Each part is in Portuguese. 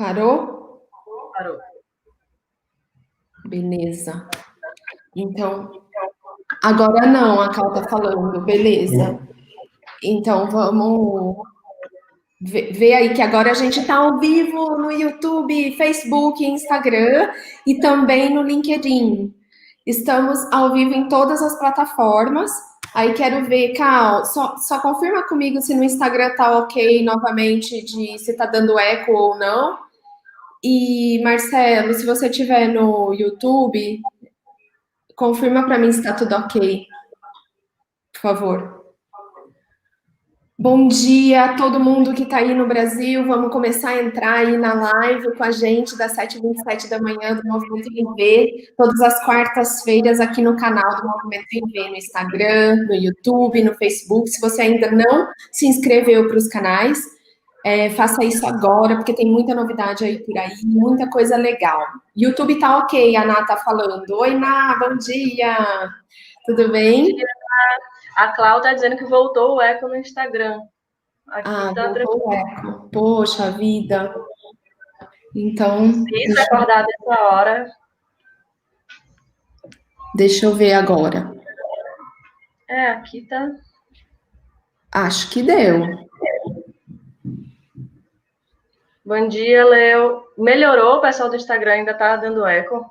Parou? Parou. Beleza. Então, agora não, a Cal tá falando, beleza. Então, vamos ver aí que agora a gente tá ao vivo no YouTube, Facebook, Instagram e também no LinkedIn. Estamos ao vivo em todas as plataformas. Aí quero ver, Cal, só confirma comigo se no Instagram tá ok novamente, de se tá dando eco ou não. E, Marcelo, se você estiver no YouTube, confirma para mim se está tudo ok, por favor. Bom dia a todo mundo que está aí no Brasil. Vamos começar a entrar aí na live com a gente das 7h27 da manhã do Movimento Envê, todas as quartas-feiras aqui no canal do Movimento Envê, no Instagram, no YouTube, no Facebook. Se você ainda não se inscreveu para os canais, faça isso agora, porque tem muita novidade aí por aí, muita coisa legal. YouTube tá ok, a Ná tá falando. Oi, Ná, bom dia! Tudo bem? Bom dia. A Cláudia tá dizendo que voltou o eco no Instagram. Aqui tá voltou o eco. Poxa vida. Então. Isso, acordar dessa hora. Deixa eu ver agora. Aqui tá. Acho que deu. Bom dia, Leo. Melhorou, o pessoal do Instagram ainda tá dando eco?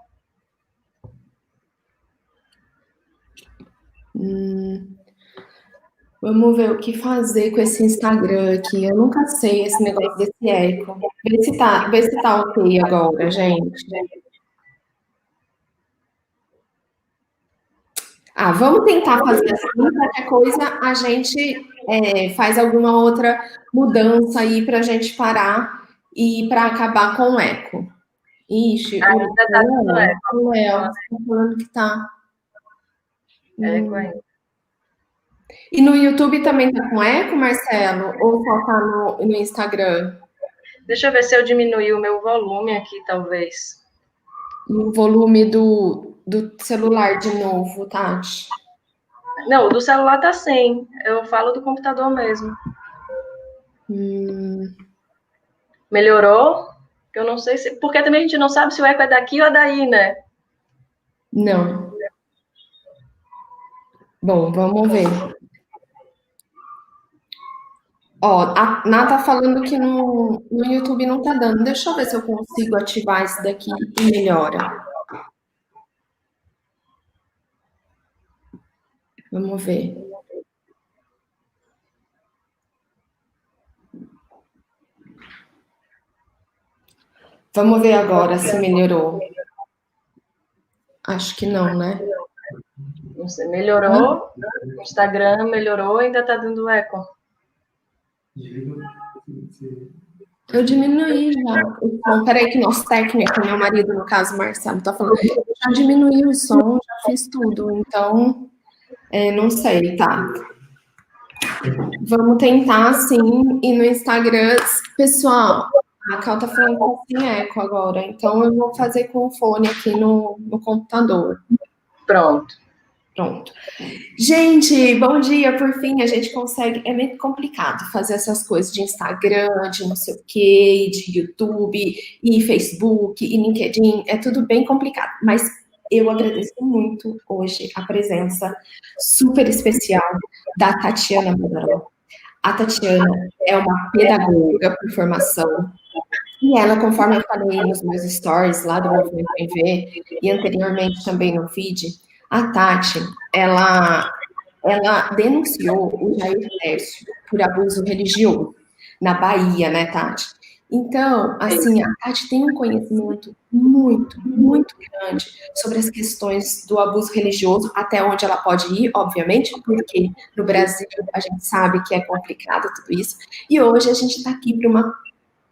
Vamos ver o que fazer com esse Instagram aqui. Eu nunca sei esse negócio desse eco. Vê se tá ok agora, gente. Vamos tentar fazer assim, qualquer coisa a gente faz alguma outra mudança aí para a gente parar e para acabar com o eco. Ixi, o Léo tá falando que tá. Eco ainda. E no YouTube também tá com eco, Marcelo? Ou só tá no Instagram? Deixa eu ver se eu diminuir o meu volume aqui, talvez. E o volume do celular de novo, Tati? Não, o do celular tá 100. Eu falo do computador mesmo. Melhorou? Eu não sei se... Porque também a gente não sabe se o eco é daqui ou é daí, né? Não. Bom, vamos ver. A Ná tá falando que no YouTube não tá dando. Deixa eu ver se eu consigo ativar esse daqui e melhora. Vamos ver. Vamos ver agora se melhorou. Acho que não, né? Não sei, melhorou. O Instagram melhorou, ainda tá dando eco. Eu diminuí já o som. Peraí que nosso técnico, meu marido, no caso, Marcelo, tá falando. Eu já diminuí o som, já fiz tudo. Então, não sei, tá? Vamos tentar, sim. E no Instagram, pessoal, a Cal tá falando que tá sem eco agora. Então, eu vou fazer com o fone aqui no computador. Pronto. Gente, bom dia. Por fim, a gente consegue. É meio complicado fazer essas coisas de Instagram, de não sei o quê, de YouTube, e Facebook, e LinkedIn. É tudo bem complicado. Mas eu agradeço muito hoje a presença super especial da Tatiana Badaró. A Tatiana é uma pedagoga por formação. E ela, conforme eu falei nos meus stories lá do Movimento Envê, e anteriormente também no feed, a Tati, ela denunciou o Jair Tércio por abuso religioso na Bahia, né, Tati? Então, assim, a Tati tem um conhecimento muito, muito grande sobre as questões do abuso religioso, até onde ela pode ir, obviamente, porque no Brasil a gente sabe que é complicado tudo isso. E hoje a gente está aqui para uma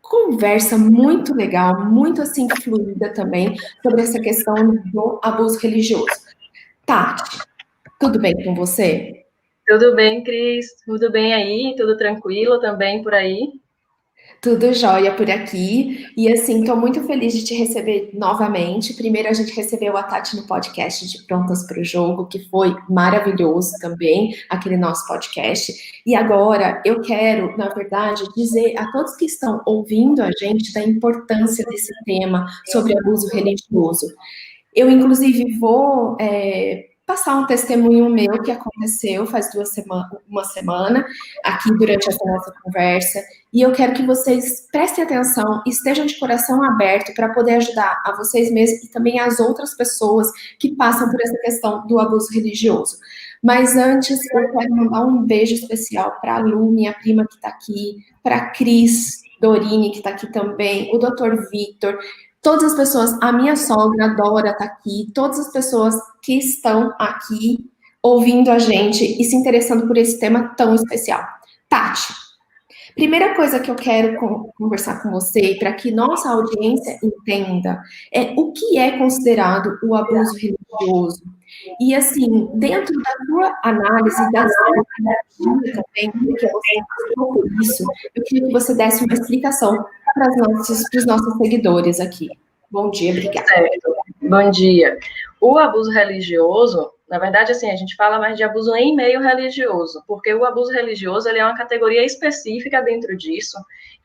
conversa muito legal, muito assim fluida também, sobre essa questão do abuso religioso. Tati, tudo bem com você? Tudo bem, Cris? Tudo bem aí? Tudo tranquilo também por aí? Tudo jóia por aqui. E assim, estou muito feliz de te receber novamente. Primeiro, a gente recebeu a Tati no podcast de Prontas para o Jogo, que foi maravilhoso também, aquele nosso podcast. E agora eu quero, na verdade, dizer a todos que estão ouvindo a gente da importância desse tema sobre abuso religioso. Eu, inclusive, vou passar um testemunho meu que aconteceu faz uma semana, aqui durante essa nossa conversa, e eu quero que vocês prestem atenção e estejam de coração aberto para poder ajudar a vocês mesmos e também as outras pessoas que passam por essa questão do abuso religioso. Mas antes, eu quero mandar um beijo especial para a Lu, minha prima que está aqui, para a Cris Dorini, que está aqui também, o Dr. Victor, todas as pessoas, a minha sogra, a Dora, está aqui, todas as pessoas que estão aqui ouvindo a gente e se interessando por esse tema tão especial. Tati, primeira coisa que eu quero conversar com você, para que nossa audiência entenda, é o que é considerado o abuso religioso. E, assim, dentro da sua análise, da sua analogia também, porque você passou por isso, eu queria que você desse uma explicação para os nossos seguidores aqui. Bom dia, obrigada. Certo. Bom dia. O abuso religioso, na verdade, assim, a gente fala mais de abuso em meio religioso, porque o abuso religioso ele é uma categoria específica dentro disso,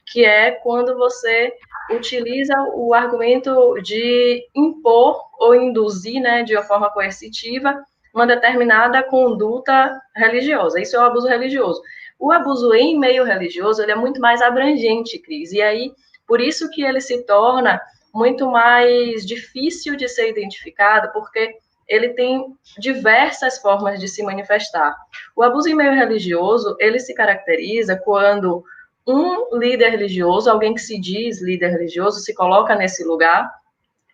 que é quando você utiliza o argumento de impor ou induzir, né, de uma forma coercitiva, uma determinada conduta religiosa. Isso é o abuso religioso. O abuso em meio religioso, ele é muito mais abrangente, Cris, e aí, por isso que ele se torna muito mais difícil de ser identificado, porque ele tem diversas formas de se manifestar. O abuso em meio religioso, ele se caracteriza quando um líder religioso, alguém que se diz líder religioso, se coloca nesse lugar,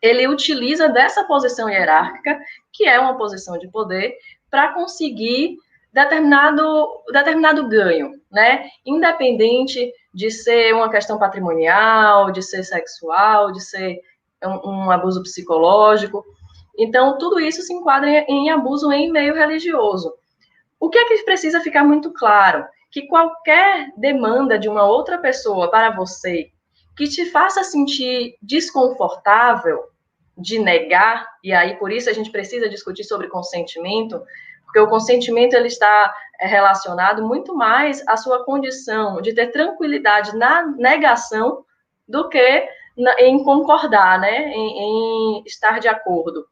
ele utiliza dessa posição hierárquica, que é uma posição de poder, para conseguir determinado ganho, né? Independente de ser uma questão patrimonial, de ser sexual, de ser um abuso psicológico. Então, tudo isso se enquadra em abuso em meio religioso. O que é que precisa ficar muito claro? Que qualquer demanda de uma outra pessoa para você que te faça sentir desconfortável, de negar, e aí por isso a gente precisa discutir sobre consentimento, porque o consentimento ele está relacionado muito mais à sua condição de ter tranquilidade na negação do que em concordar, né, em estar de acordo.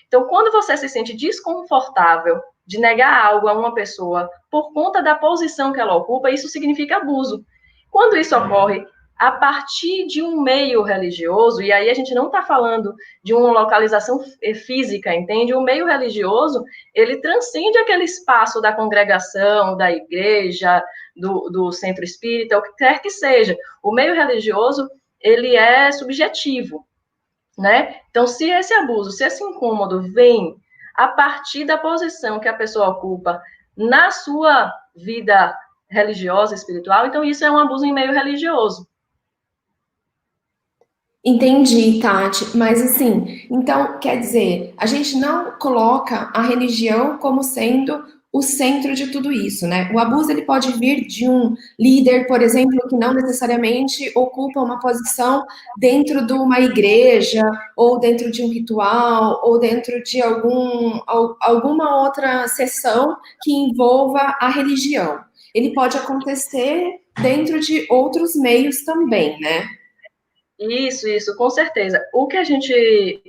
Então, quando você se sente desconfortável de negar algo a uma pessoa por conta da posição que ela ocupa, isso significa abuso. Quando isso ocorre a partir de um meio religioso, e aí a gente não está falando de uma localização física, entende? O meio religioso, ele transcende aquele espaço da congregação, da igreja, do centro espírita, o que quer que seja. O meio religioso, ele é subjetivo, né? Então, se esse abuso, se esse incômodo vem a partir da posição que a pessoa ocupa na sua vida religiosa, espiritual, então isso é um abuso em meio religioso. Entendi, Tati, mas assim, então quer dizer, a gente não coloca a religião como sendo o centro de tudo isso, né? O abuso ele pode vir de um líder, por exemplo, que não necessariamente ocupa uma posição dentro de uma igreja, ou dentro de um ritual, ou dentro de alguma outra sessão que envolva a religião. Ele pode acontecer dentro de outros meios também, né? Isso, com certeza. O que a gente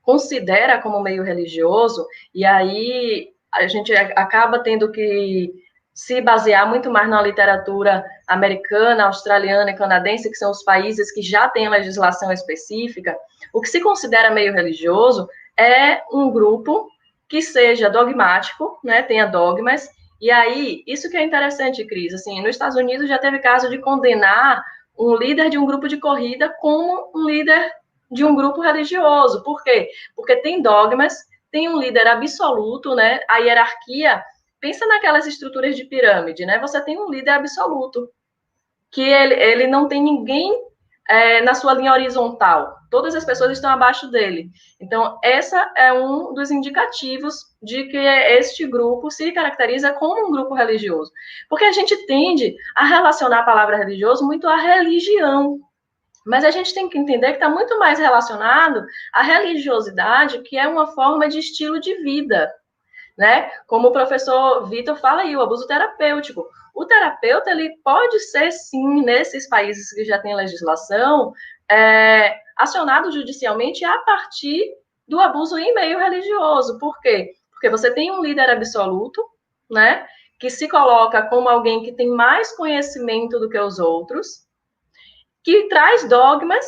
considera como meio religioso, e aí a gente acaba tendo que se basear muito mais na literatura americana, australiana e canadense, que são os países que já têm legislação específica. O que se considera meio religioso é um grupo que seja dogmático, né, tenha dogmas, e aí, isso que é interessante, Cris, assim, nos Estados Unidos já teve caso de condenar um líder de um grupo de corrida como um líder de um grupo religioso. Por quê? Porque tem dogmas, tem um líder absoluto, né? A hierarquia, pensa naquelas estruturas de pirâmide, né? Você tem um líder absoluto, que ele não tem ninguém na sua linha horizontal. Todas as pessoas estão abaixo dele. Então, essa é um dos indicativos de que este grupo se caracteriza como um grupo religioso. Porque a gente tende a relacionar a palavra religioso muito à religião. Mas a gente tem que entender que está muito mais relacionado à religiosidade, que é uma forma de estilo de vida, né? Como o professor Vitor fala aí, o abuso terapêutico. O terapeuta, ele pode ser, sim, nesses países que já tem legislação, acionado judicialmente a partir do abuso em meio religioso. Por quê? Porque você tem um líder absoluto, né? Que se coloca como alguém que tem mais conhecimento do que os outros, que traz dogmas,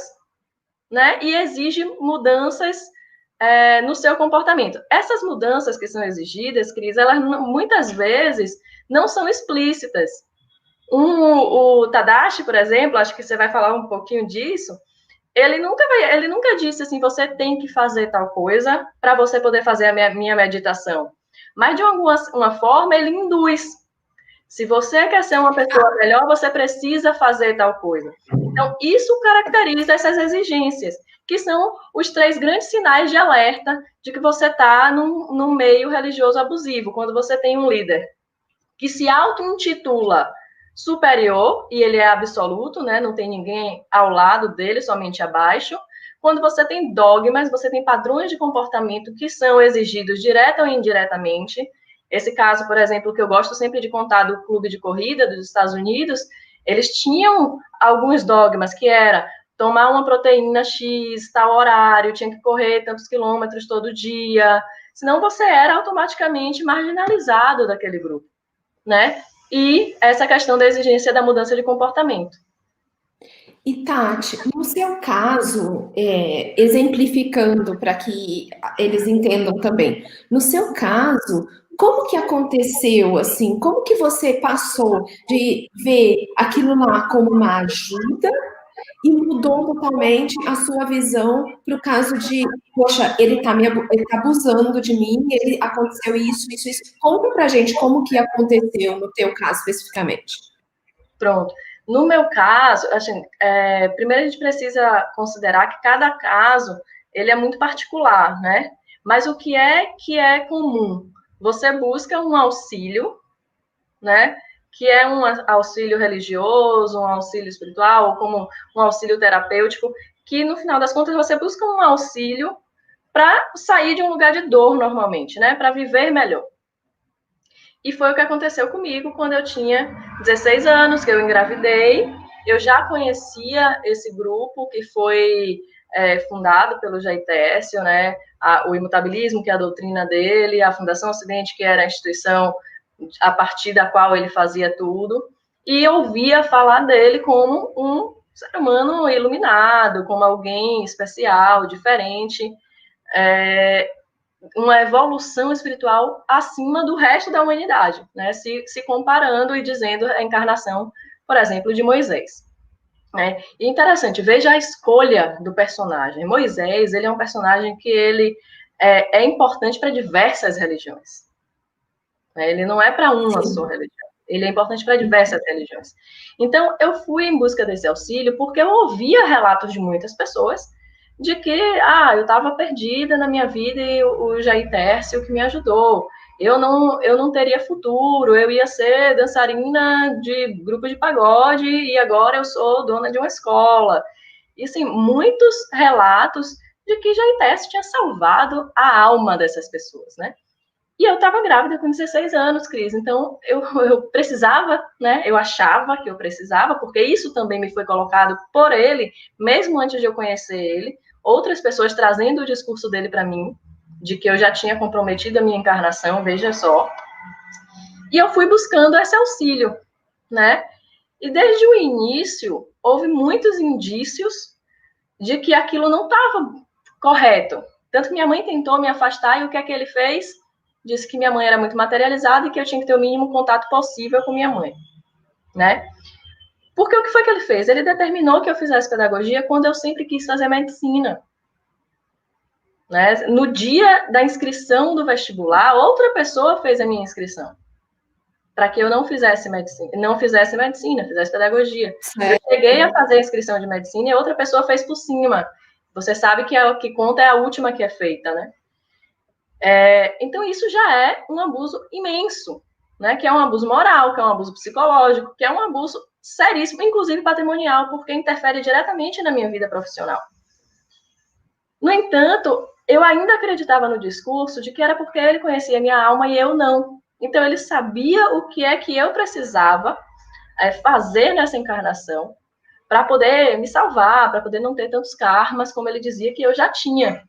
né? E exige mudanças no seu comportamento. Essas mudanças que são exigidas, Cris, elas muitas vezes não são explícitas. O Tadashi, por exemplo, acho que você vai falar um pouquinho disso, ele nunca disse assim, você tem que fazer tal coisa para você poder fazer a minha meditação. Mas, de alguma forma, ele induz. Se você quer ser uma pessoa melhor, você precisa fazer tal coisa. Então, isso caracteriza essas exigências, que são os 3 grandes sinais de alerta de que você está num meio religioso abusivo. Quando você tem um líder que se auto-intitula superior, e ele é absoluto, né? Não tem ninguém ao lado dele, somente abaixo. Quando você tem dogmas, você tem padrões de comportamento que são exigidos direta ou indiretamente. Esse caso, por exemplo, que eu gosto sempre de contar do clube de corrida dos Estados Unidos, eles tinham alguns dogmas que era tomar uma proteína X, tal horário, tinha que correr tantos quilômetros todo dia, senão você era automaticamente marginalizado daquele grupo, né? E essa questão da exigência da mudança de comportamento. E Tati, no seu caso, exemplificando para que eles entendam também, no seu caso, como que aconteceu assim? Como que você passou de ver aquilo lá como uma ajuda e mudou totalmente a sua visão para o caso de, poxa, ele tá abusando de mim, ele aconteceu isso, isso, isso. Conta pra gente como que aconteceu no teu caso especificamente. Pronto. No meu caso, assim, primeiro a gente precisa considerar que cada caso ele é muito particular, né? Mas o que é comum? Você busca um auxílio, né? Que é um auxílio religioso, um auxílio espiritual, ou como um auxílio terapêutico, que no final das contas você busca um auxílio para sair de um lugar de dor normalmente, né? Para viver melhor. E foi o que aconteceu comigo quando eu tinha 16 anos, que eu engravidei. Eu já conhecia esse grupo que foi fundado pelo Jair Tércio, né? O imutabilismo, que é a doutrina dele, a Fundação Ocidente, que era a instituição a partir da qual ele fazia tudo. E ouvia falar dele como um ser humano iluminado, como alguém especial, diferente. Uma evolução espiritual acima do resto da humanidade, né? Se comparando e dizendo a encarnação, por exemplo, de Moisés. Né? E interessante, veja a escolha do personagem. Moisés, ele é um personagem que ele é importante para diversas religiões. Né? Ele não é para uma só religião. Ele é importante para diversas religiões. Então, eu fui em busca desse auxílio porque eu ouvia relatos de muitas pessoas de que, eu estava perdida na minha vida e o Jair Tércio que me ajudou. Eu não teria futuro, eu ia ser dançarina de grupo de pagode e agora eu sou dona de uma escola. E, assim, muitos relatos de que Jair Tércio tinha salvado a alma dessas pessoas, né? E eu estava grávida com 16 anos, Cris. Então, eu precisava, né? Eu achava que eu precisava, porque isso também me foi colocado por ele, mesmo antes de eu conhecer ele. Outras pessoas trazendo o discurso dele para mim, de que eu já tinha comprometido a minha encarnação, veja só. E eu fui buscando esse auxílio, né? E desde o início, houve muitos indícios de que aquilo não estava correto. Tanto que minha mãe tentou me afastar, e o que é que ele fez? Disse que minha mãe era muito materializada e que eu tinha que ter o mínimo contato possível com minha mãe, né? Porque o que foi que ele fez? Ele determinou que eu fizesse pedagogia quando eu sempre quis fazer medicina. Né? No dia da inscrição do vestibular, outra pessoa fez a minha inscrição. para que eu não fizesse medicina, fizesse pedagogia. Certo. Eu cheguei a fazer a inscrição de medicina e outra pessoa fez por cima. Você sabe que o que conta é a última que é feita, né? Então, isso já é um abuso imenso, né? Que é um abuso moral, que é um abuso psicológico, que é um abuso seríssimo, inclusive patrimonial, porque interfere diretamente na minha vida profissional. No entanto, eu ainda acreditava no discurso de que era porque ele conhecia minha alma e eu não. Então, ele sabia o que é que eu precisava fazer nessa encarnação para poder me salvar, para poder não ter tantos karmas como ele dizia que eu já tinha.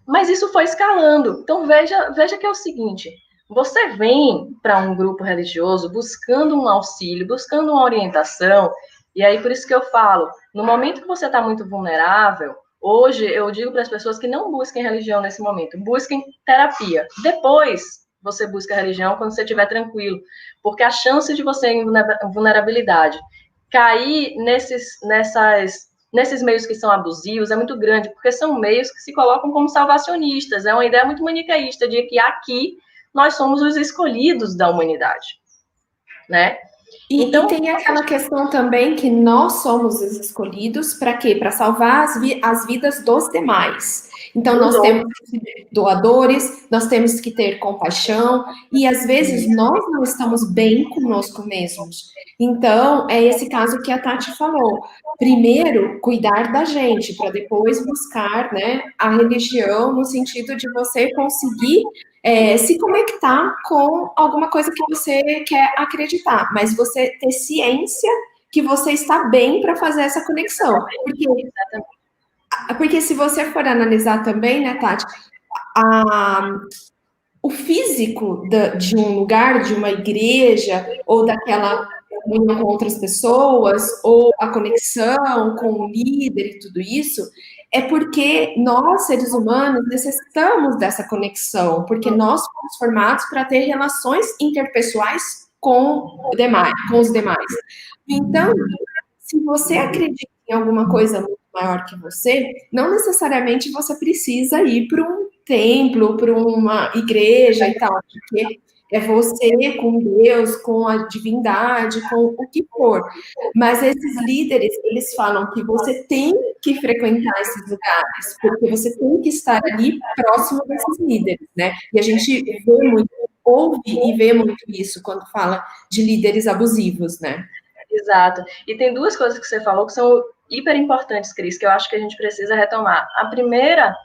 Mas isso foi escalando. Então, veja que é o seguinte, você vem para um grupo religioso buscando um auxílio, buscando uma orientação, e aí por isso que eu falo, no momento que você está muito vulnerável, hoje eu digo para as pessoas que não busquem religião nesse momento, busquem terapia. Depois você busca religião quando você estiver tranquilo, porque a chance de você em vulnerabilidade cair nesses meios que são abusivos é muito grande, porque são meios que se colocam como salvacionistas. É uma ideia muito maniqueísta de que aqui nós somos os escolhidos da humanidade, né? Então, e tem aquela questão também que nós somos os escolhidos para quê? Para salvar as vidas dos demais. Então, nós temos que ser doadores, nós temos que ter compaixão, e às vezes nós não estamos bem conosco mesmos. Então, é esse caso que a Tati falou. Primeiro, cuidar da gente, para depois buscar, né, a religião, no sentido de você conseguir se conectar com alguma coisa que você quer acreditar, mas você ter ciência que você está bem para fazer essa conexão. Porque se você for analisar também, né, Tati, o físico de um lugar, de uma igreja, ou daquela comunhão com outras pessoas, ou a conexão com o líder e tudo isso, é porque nós, seres humanos, necessitamos dessa conexão, porque nós fomos formados para ter relações interpessoais com os demais. Então, se você acredita em alguma coisa muito maior que você, não necessariamente você precisa ir para um templo, para uma igreja e tal, porque é você com Deus, com a divindade, com o que for. Mas esses líderes, eles falam que você tem que frequentar esses lugares, porque você tem que estar ali próximo desses líderes, né? E a gente vê muito, ouve e vê muito isso quando fala de líderes abusivos, né? Exato. E tem duas coisas que você falou que são hiper importantes, Cris, que eu acho que a gente precisa retomar. A primeira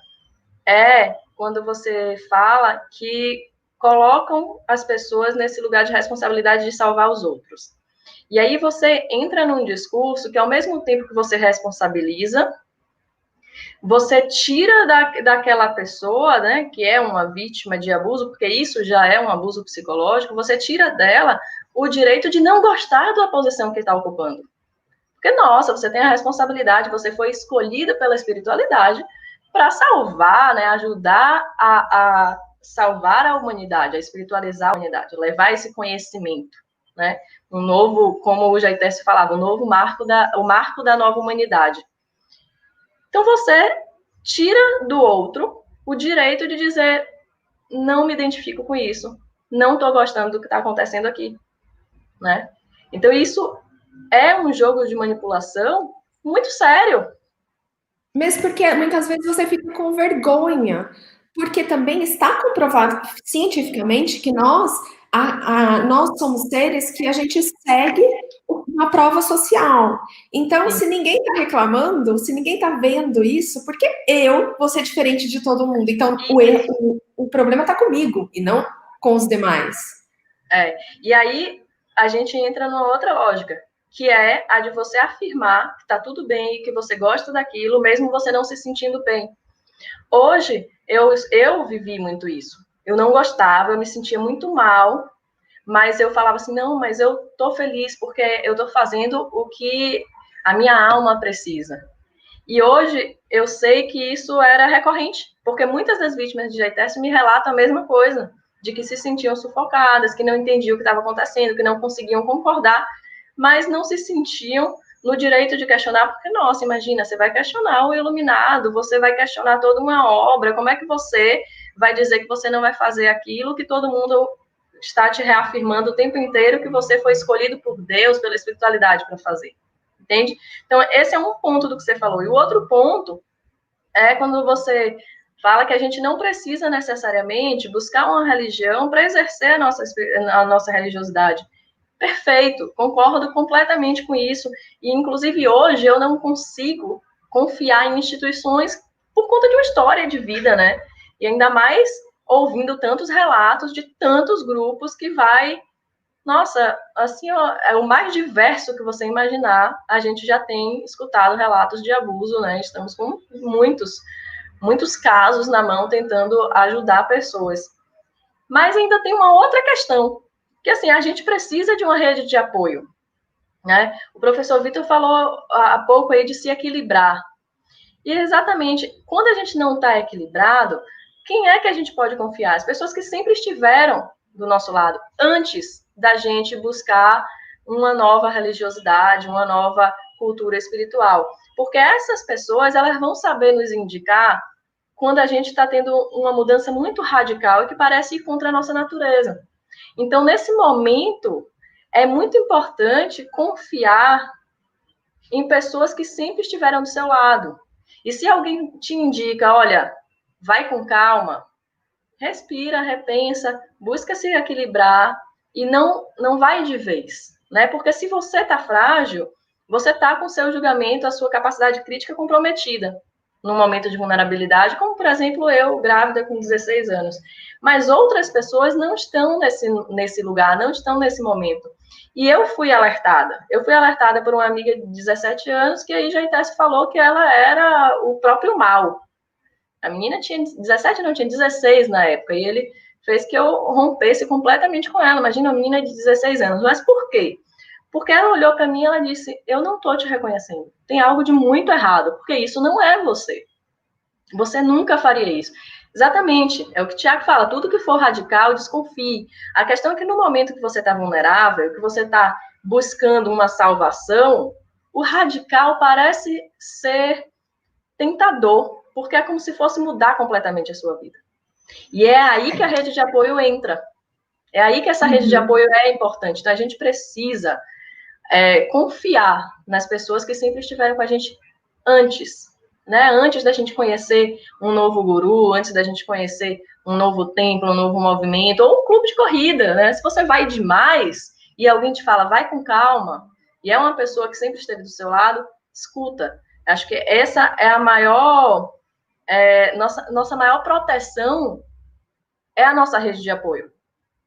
é quando você fala que colocam as pessoas nesse lugar de responsabilidade de salvar os outros. E aí você entra num discurso que, ao mesmo tempo que você responsabiliza, você tira daquela pessoa, né, que é uma vítima de abuso, porque isso já é um abuso psicológico, você tira dela o direito de não gostar da posição que está ocupando. Porque, nossa, você tem a responsabilidade, você foi escolhida pela espiritualidade para salvar, né, ajudar a salvar a humanidade, a espiritualizar a humanidade, levar esse conhecimento, né, um novo, como o Jaites falava, o marco da nova humanidade. Então, você tira do outro o direito de dizer, não me identifico com isso, não estou gostando do que está acontecendo aqui, né? Então, isso é um jogo de manipulação muito sério. Mesmo porque muitas vezes você fica com vergonha, porque também está comprovado cientificamente que nós somos seres que a gente segue uma prova social. Então, se ninguém está reclamando, se ninguém está vendo isso, porque eu vou ser diferente de todo mundo. Então, o problema está comigo e não com os demais. E aí a gente entra numa outra lógica, que é a de você afirmar que está tudo bem e que você gosta daquilo, mesmo você não se sentindo bem. Hoje, eu vivi muito isso. Eu não gostava, eu me sentia muito mal, mas eu falava assim, não, mas eu tô feliz porque eu tô fazendo o que a minha alma precisa. E hoje eu sei que isso era recorrente, porque muitas das vítimas de GTS me relatam a mesma coisa, de que se sentiam sufocadas, que não entendiam o que estava acontecendo, que não conseguiam concordar, mas não se sentiam no direito de questionar, porque, nossa, imagina, você vai questionar o iluminado, você vai questionar toda uma obra, como é que você vai dizer que você não vai fazer aquilo que todo mundo está te reafirmando o tempo inteiro que você foi escolhido por Deus, pela espiritualidade para fazer. Entende? Então, esse é um ponto do que você falou. E o outro ponto é quando você fala que a gente não precisa necessariamente buscar uma religião para exercer a nossa religiosidade. Perfeito, concordo completamente com isso. E, inclusive, hoje eu não consigo confiar em instituições por conta de uma história de vida, né? E ainda mais ouvindo tantos relatos de tantos grupos que vai... Nossa, assim, ó, é o mais diverso que você imaginar. A gente já tem escutado relatos de abuso, né? Estamos com muitos casos na mão tentando ajudar pessoas. Mas ainda tem uma outra questão, que assim, a gente precisa de uma rede de apoio, né? O professor Vitor falou há pouco aí de se equilibrar. E exatamente, quando a gente não está equilibrado, quem é que a gente pode confiar? As pessoas que sempre estiveram do nosso lado, antes da gente buscar uma nova religiosidade, uma nova cultura espiritual. Porque essas pessoas, elas vão saber nos indicar quando a gente está tendo uma mudança muito radical e que parece ir contra a nossa natureza. Então, nesse momento, é muito importante confiar em pessoas que sempre estiveram do seu lado. E se alguém te indica, olha, vai com calma, respira, repensa, busca se equilibrar e não vai de vez, né? Porque se você está frágil, você está com o seu julgamento, a sua capacidade crítica comprometida num momento de vulnerabilidade, como, por exemplo, eu, grávida com 16 anos. Mas outras pessoas não estão nesse lugar, não estão nesse momento. E eu fui alertada. Eu fui alertada por uma amiga de 17 anos, que aí já até se falou que ela era o próprio mal. A menina tinha 17, não, tinha 16 na época, e ele fez que eu rompesse completamente com ela. Imagina, uma menina de 16 anos. Mas por quê? Porque ela olhou para mim e ela disse, eu não estou te reconhecendo. Tem algo de muito errado, porque isso não é você. Você nunca faria isso. Exatamente, é o que o Tiago fala, tudo que for radical, desconfie. A questão é que no momento que você está vulnerável, que você está buscando uma salvação, o radical parece ser tentador, porque é como se fosse mudar completamente a sua vida. E é aí que a rede de apoio entra. É aí que essa rede de apoio é importante. Então, a gente precisa confiar nas pessoas que sempre estiveram com a gente antes, né? Antes da gente conhecer um novo guru, antes da gente conhecer um novo templo, um novo movimento, ou um clube de corrida, né? Se você vai demais e alguém te fala, vai com calma, e é uma pessoa que sempre esteve do seu lado, escuta. Acho que essa é a maior... nossa maior proteção é a nossa rede de apoio.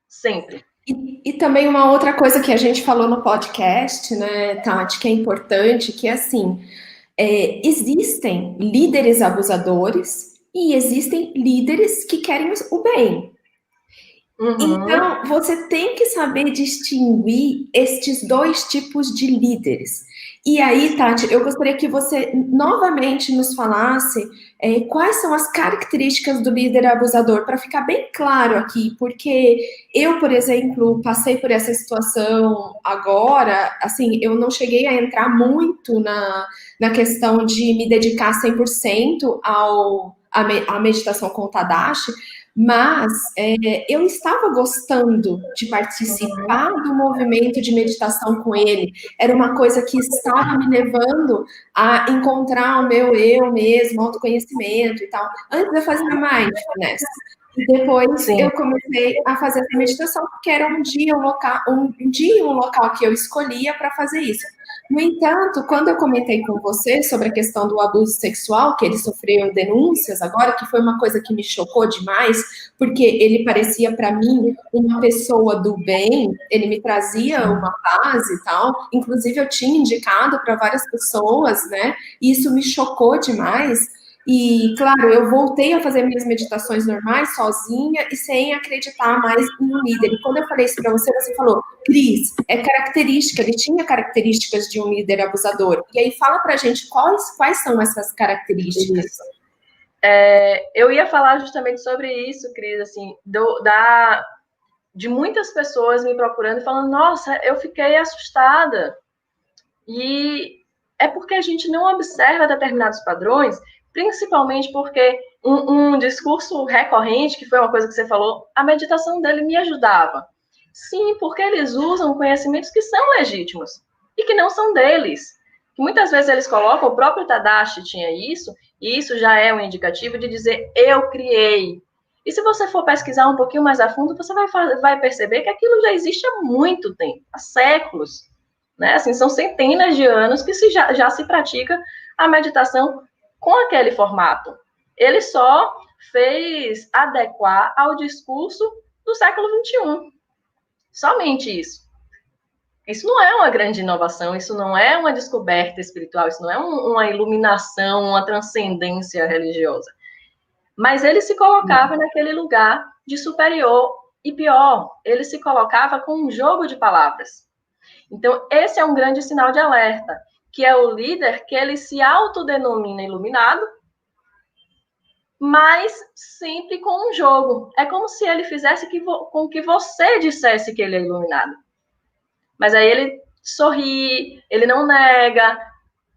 Sempre. E também uma outra coisa que a gente falou no podcast, né, Tati, que é importante, que é assim, existem líderes abusadores e existem líderes que querem o bem. Então, você tem que saber distinguir estes dois tipos de líderes. E aí, Tati, eu gostaria que você novamente nos falasse quais são as características do líder abusador, para ficar bem claro aqui, porque eu, por exemplo, passei por essa situação agora, assim, eu não cheguei a entrar muito na questão de me dedicar 100% à meditação com o Tadashi, mas eu estava gostando de participar do movimento de meditação com ele. Era uma coisa que estava me levando a encontrar o meu eu mesmo, autoconhecimento e tal. Antes eu fazia mindfulness. E depois eu comecei a fazer essa meditação, porque era um dia um local que eu escolhia para fazer isso. No entanto, quando eu comentei com você sobre a questão do abuso sexual, que ele sofreu denúncias agora, que foi uma coisa que me chocou demais, porque ele parecia para mim uma pessoa do bem, ele me trazia uma paz e tal, inclusive eu tinha indicado para várias pessoas, né? E isso me chocou demais. E, claro, eu voltei a fazer minhas meditações normais, sozinha, e sem acreditar mais em um líder. E quando eu falei isso para você, você falou, Cris, é característica, ele tinha características de um líder abusador. E aí fala pra gente quais são essas características. Eu ia falar justamente sobre isso, Cris, assim, de muitas pessoas me procurando e falando, nossa, eu fiquei assustada. E é porque a gente não observa determinados padrões, principalmente porque um discurso recorrente, que foi uma coisa que você falou, a meditação dele me ajudava. Sim, porque eles usam conhecimentos que são legítimos e que não são deles. Muitas vezes eles colocam, o próprio Tadashi tinha isso, e isso já é um indicativo de dizer eu criei. E se você for pesquisar um pouquinho mais a fundo, você vai perceber que aquilo já existe há muito tempo, há séculos. Né? Assim, são centenas de anos que já se pratica a meditação com aquele formato. Ele só fez adequar ao discurso do século XXI. Somente isso. Isso não é uma grande inovação, isso não é uma descoberta espiritual, isso não é uma iluminação, uma transcendência religiosa. Mas ele se colocava naquele lugar de superior e pior, ele se colocava com um jogo de palavras. Então, esse é um grande sinal de alerta, que é o líder que ele se autodenomina iluminado, mas sempre com um jogo. É como se ele fizesse com que você dissesse que ele é iluminado. Mas aí ele sorri, ele não nega,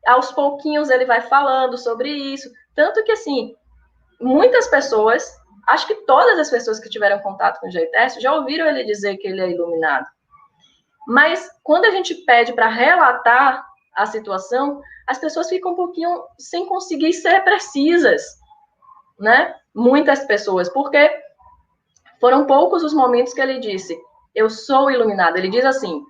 aos pouquinhos ele vai falando sobre isso. Tanto que, assim, muitas pessoas, acho que todas as pessoas que tiveram contato com o Jaitécio já ouviram ele dizer que ele é iluminado. Mas quando a gente pede para relatar a situação, as pessoas ficam um pouquinho sem conseguir ser precisas, né? Muitas pessoas, porque foram poucos os momentos que ele disse, eu sou iluminado. Ele diz assim,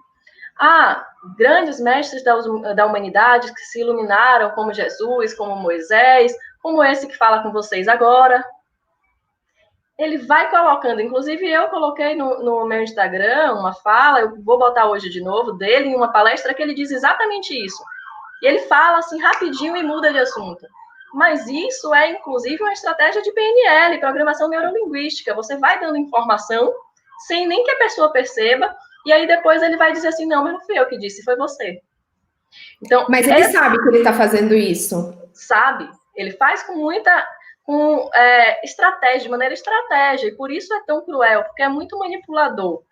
grandes mestres da humanidade que se iluminaram, como Jesus, como Moisés, como esse que fala com vocês agora. Ele vai colocando, inclusive eu coloquei no meu Instagram uma fala, eu vou botar hoje de novo, dele em uma palestra que ele diz exatamente isso. E ele fala assim rapidinho e muda de assunto. Mas isso é, inclusive, uma estratégia de PNL, Programação Neurolinguística. Você vai dando informação sem nem que a pessoa perceba, e aí depois ele vai dizer assim, não, mas não fui eu que disse, foi você. Então, mas ele sabe que ele está fazendo isso. Sabe. Ele faz com estratégia, de maneira estratégica, e por isso é tão cruel, porque é muito manipulador.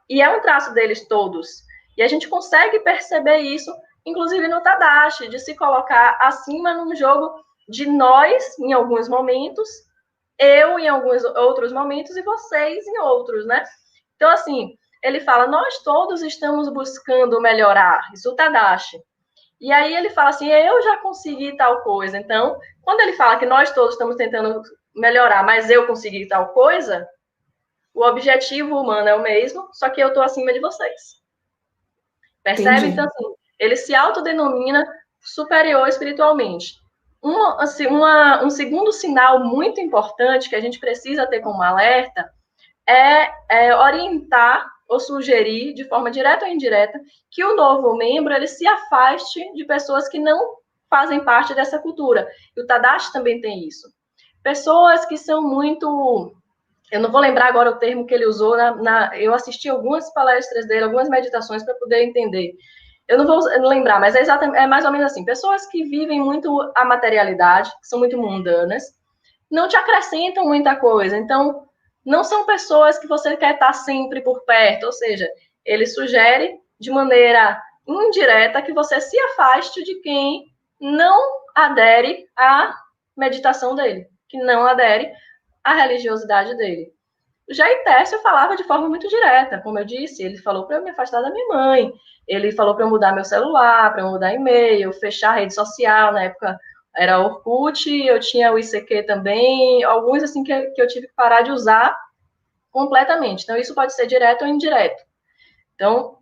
E é um traço deles todos. E a gente consegue perceber isso, inclusive no Tadashi, de se colocar acima num jogo de nós, em alguns momentos, eu em alguns outros momentos e vocês em outros, né? Então, assim, ele fala, nós todos estamos buscando melhorar, isso o Tadashi. E aí ele fala assim, eu já consegui tal coisa. Então, quando ele fala que nós todos estamos tentando melhorar, mas eu consegui tal coisa, o objetivo humano é o mesmo, só que eu estou acima de vocês. Percebe? Entendi. Então, assim, ele se autodenomina superior espiritualmente. Um segundo sinal muito importante que a gente precisa ter como alerta é orientar ou sugerir, de forma direta ou indireta, que o novo membro ele se afaste de pessoas que não fazem parte dessa cultura. E o Tadashi também tem isso. Pessoas que são muito... Eu não vou lembrar agora o termo que ele usou, eu assisti algumas palestras dele, algumas meditações para poder entender. Eu não vou lembrar, mas é mais ou menos assim. Pessoas que vivem muito a materialidade, que são muito mundanas, não te acrescentam muita coisa. Então, não são pessoas que você quer estar sempre por perto. Ou seja, ele sugere de maneira indireta que você se afaste de quem não adere à meditação dele, que não adere à religiosidade dele. O Jaitécio falava de forma muito direta, como eu disse, ele falou para eu me afastar da minha mãe, ele falou para eu mudar meu celular, para eu mudar e-mail, fechar a rede social, na época era Orkut, eu tinha o ICQ também, alguns assim que eu tive que parar de usar completamente. Então, isso pode ser direto ou indireto. Então,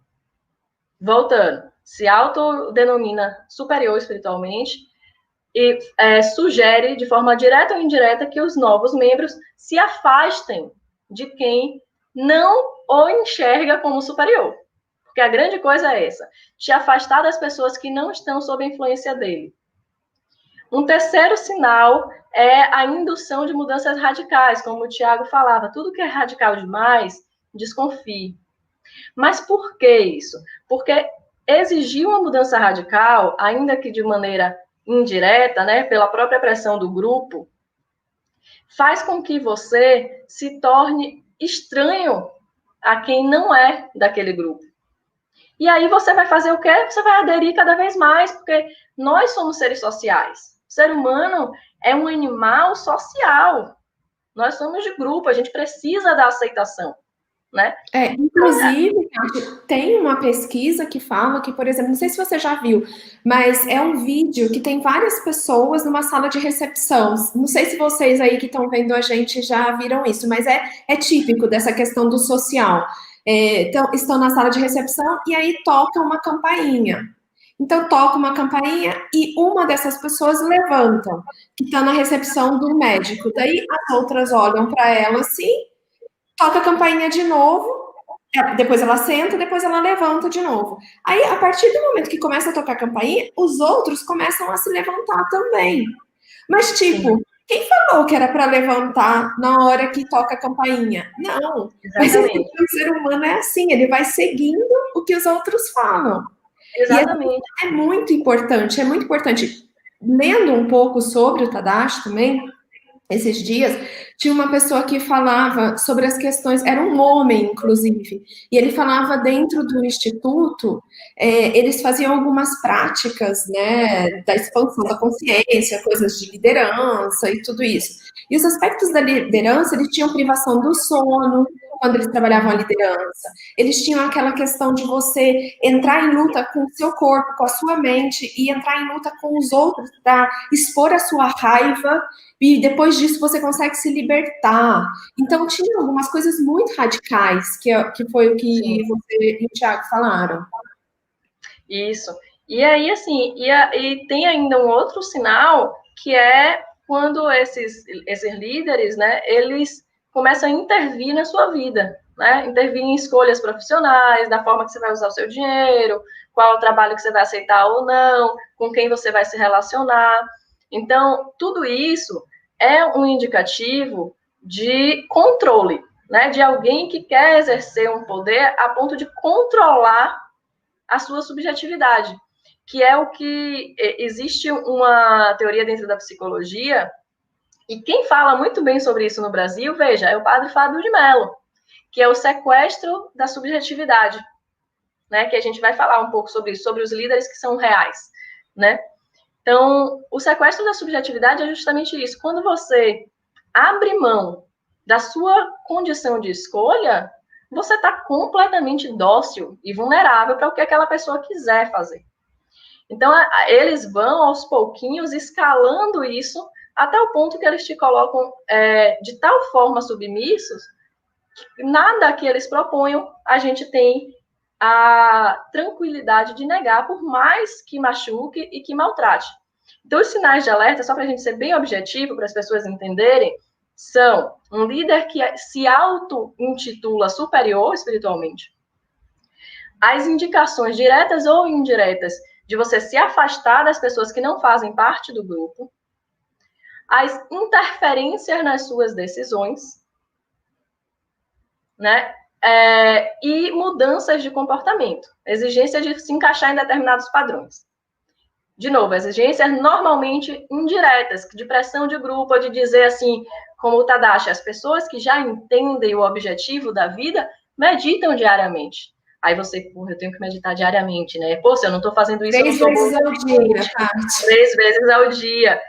voltando, se autodenomina superior espiritualmente e sugere de forma direta ou indireta que os novos membros se afastem de quem não o enxerga como superior. Porque a grande coisa é essa, te afastar das pessoas que não estão sob a influência dele. Um terceiro sinal é a indução de mudanças radicais, como o Tiago falava. Tudo que é radical demais, desconfie. Mas por que isso? Porque exigir uma mudança radical, ainda que de maneira indireta, né, pela própria pressão do grupo, faz com que você se torne estranho a quem não é daquele grupo. E aí você vai fazer o quê? Você vai aderir cada vez mais, porque nós somos seres sociais. O ser humano é um animal social. Nós somos de grupo, a gente precisa da aceitação. né? Inclusive, tem uma pesquisa que fala que, por exemplo, não sei se você já viu, mas é um vídeo que tem várias pessoas numa sala de recepção. Não sei se vocês aí que estão vendo a gente já viram isso, mas é típico dessa questão do social. Então, estão na sala de recepção e aí toca uma campainha. Então, toca uma campainha e uma dessas pessoas levantam, que está na recepção do médico. Daí, as outras olham para ela assim, toca a campainha de novo, depois ela senta, depois ela levanta de novo. Aí, a partir do momento que começa a tocar a campainha, os outros começam a se levantar também. Mas, tipo, quem falou que era para levantar na hora que toca a campainha? Não. Mas o ser humano é assim, ele vai seguindo o que os outros falam. Exatamente. E é muito importante, é muito importante. Lendo um pouco sobre o Tadashi também, esses dias, tinha uma pessoa que falava sobre as questões, era um homem, inclusive, e ele falava dentro do instituto, eles faziam algumas práticas, né, da expansão da consciência, coisas de liderança e tudo isso. E os aspectos da liderança, eles tinham privação do sono, quando eles trabalhavam a liderança. Eles tinham aquela questão de você entrar em luta com o seu corpo, com a sua mente, e entrar em luta com os outros para expor a sua raiva, e depois disso você consegue se libertar. Então, tinha algumas coisas muito radicais, que foi o que Sim. Você e o Thiago falaram. Isso. E aí, assim, e tem ainda um outro sinal, que é quando esses líderes, né, eles começam a intervir na sua vida, né? Intervir em escolhas profissionais, da forma que você vai usar o seu dinheiro, qual é o trabalho que você vai aceitar ou não, com quem você vai se relacionar. Então, tudo isso é um indicativo de controle, né? De alguém que quer exercer um poder a ponto de controlar a sua subjetividade, que é o que existe uma teoria dentro da psicologia, e quem fala muito bem sobre isso no Brasil, veja, é o padre Fábio de Mello, que é o sequestro da subjetividade, né? Que a gente vai falar um pouco sobre isso, sobre os líderes que são reais, né? Então, o sequestro da subjetividade é justamente isso. Quando você abre mão da sua condição de escolha, você está completamente dócil e vulnerável para o que aquela pessoa quiser fazer. Então, eles vão, aos pouquinhos, escalando isso até o ponto que eles te colocam de tal forma submissos que nada que eles proponham a gente tem a tranquilidade de negar, por mais que machuque e que maltrate. Então, os sinais de alerta, só para a gente ser bem objetivo, para as pessoas entenderem, são um líder que se auto-intitula superior espiritualmente, as indicações diretas ou indiretas de você se afastar das pessoas que não fazem parte do grupo, as interferências nas suas decisões, né? E mudanças de comportamento, exigência de se encaixar em determinados padrões. De novo, exigências normalmente indiretas, de pressão de grupo, ou de dizer assim, como o Tadashi, as pessoas que já entendem o objetivo da vida meditam diariamente. Aí você, porra, eu tenho que meditar diariamente, né? Pô, se eu não estou fazendo isso, 3 vezes ao dia, Tati. 3 vezes ao dia.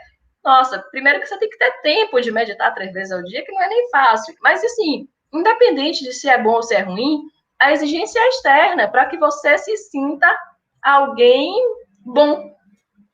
Nossa, primeiro que você tem que ter tempo de meditar 3 vezes ao dia, que não é nem fácil. Mas, assim, independente de se é bom ou se é ruim, a exigência é externa, para que você se sinta alguém bom,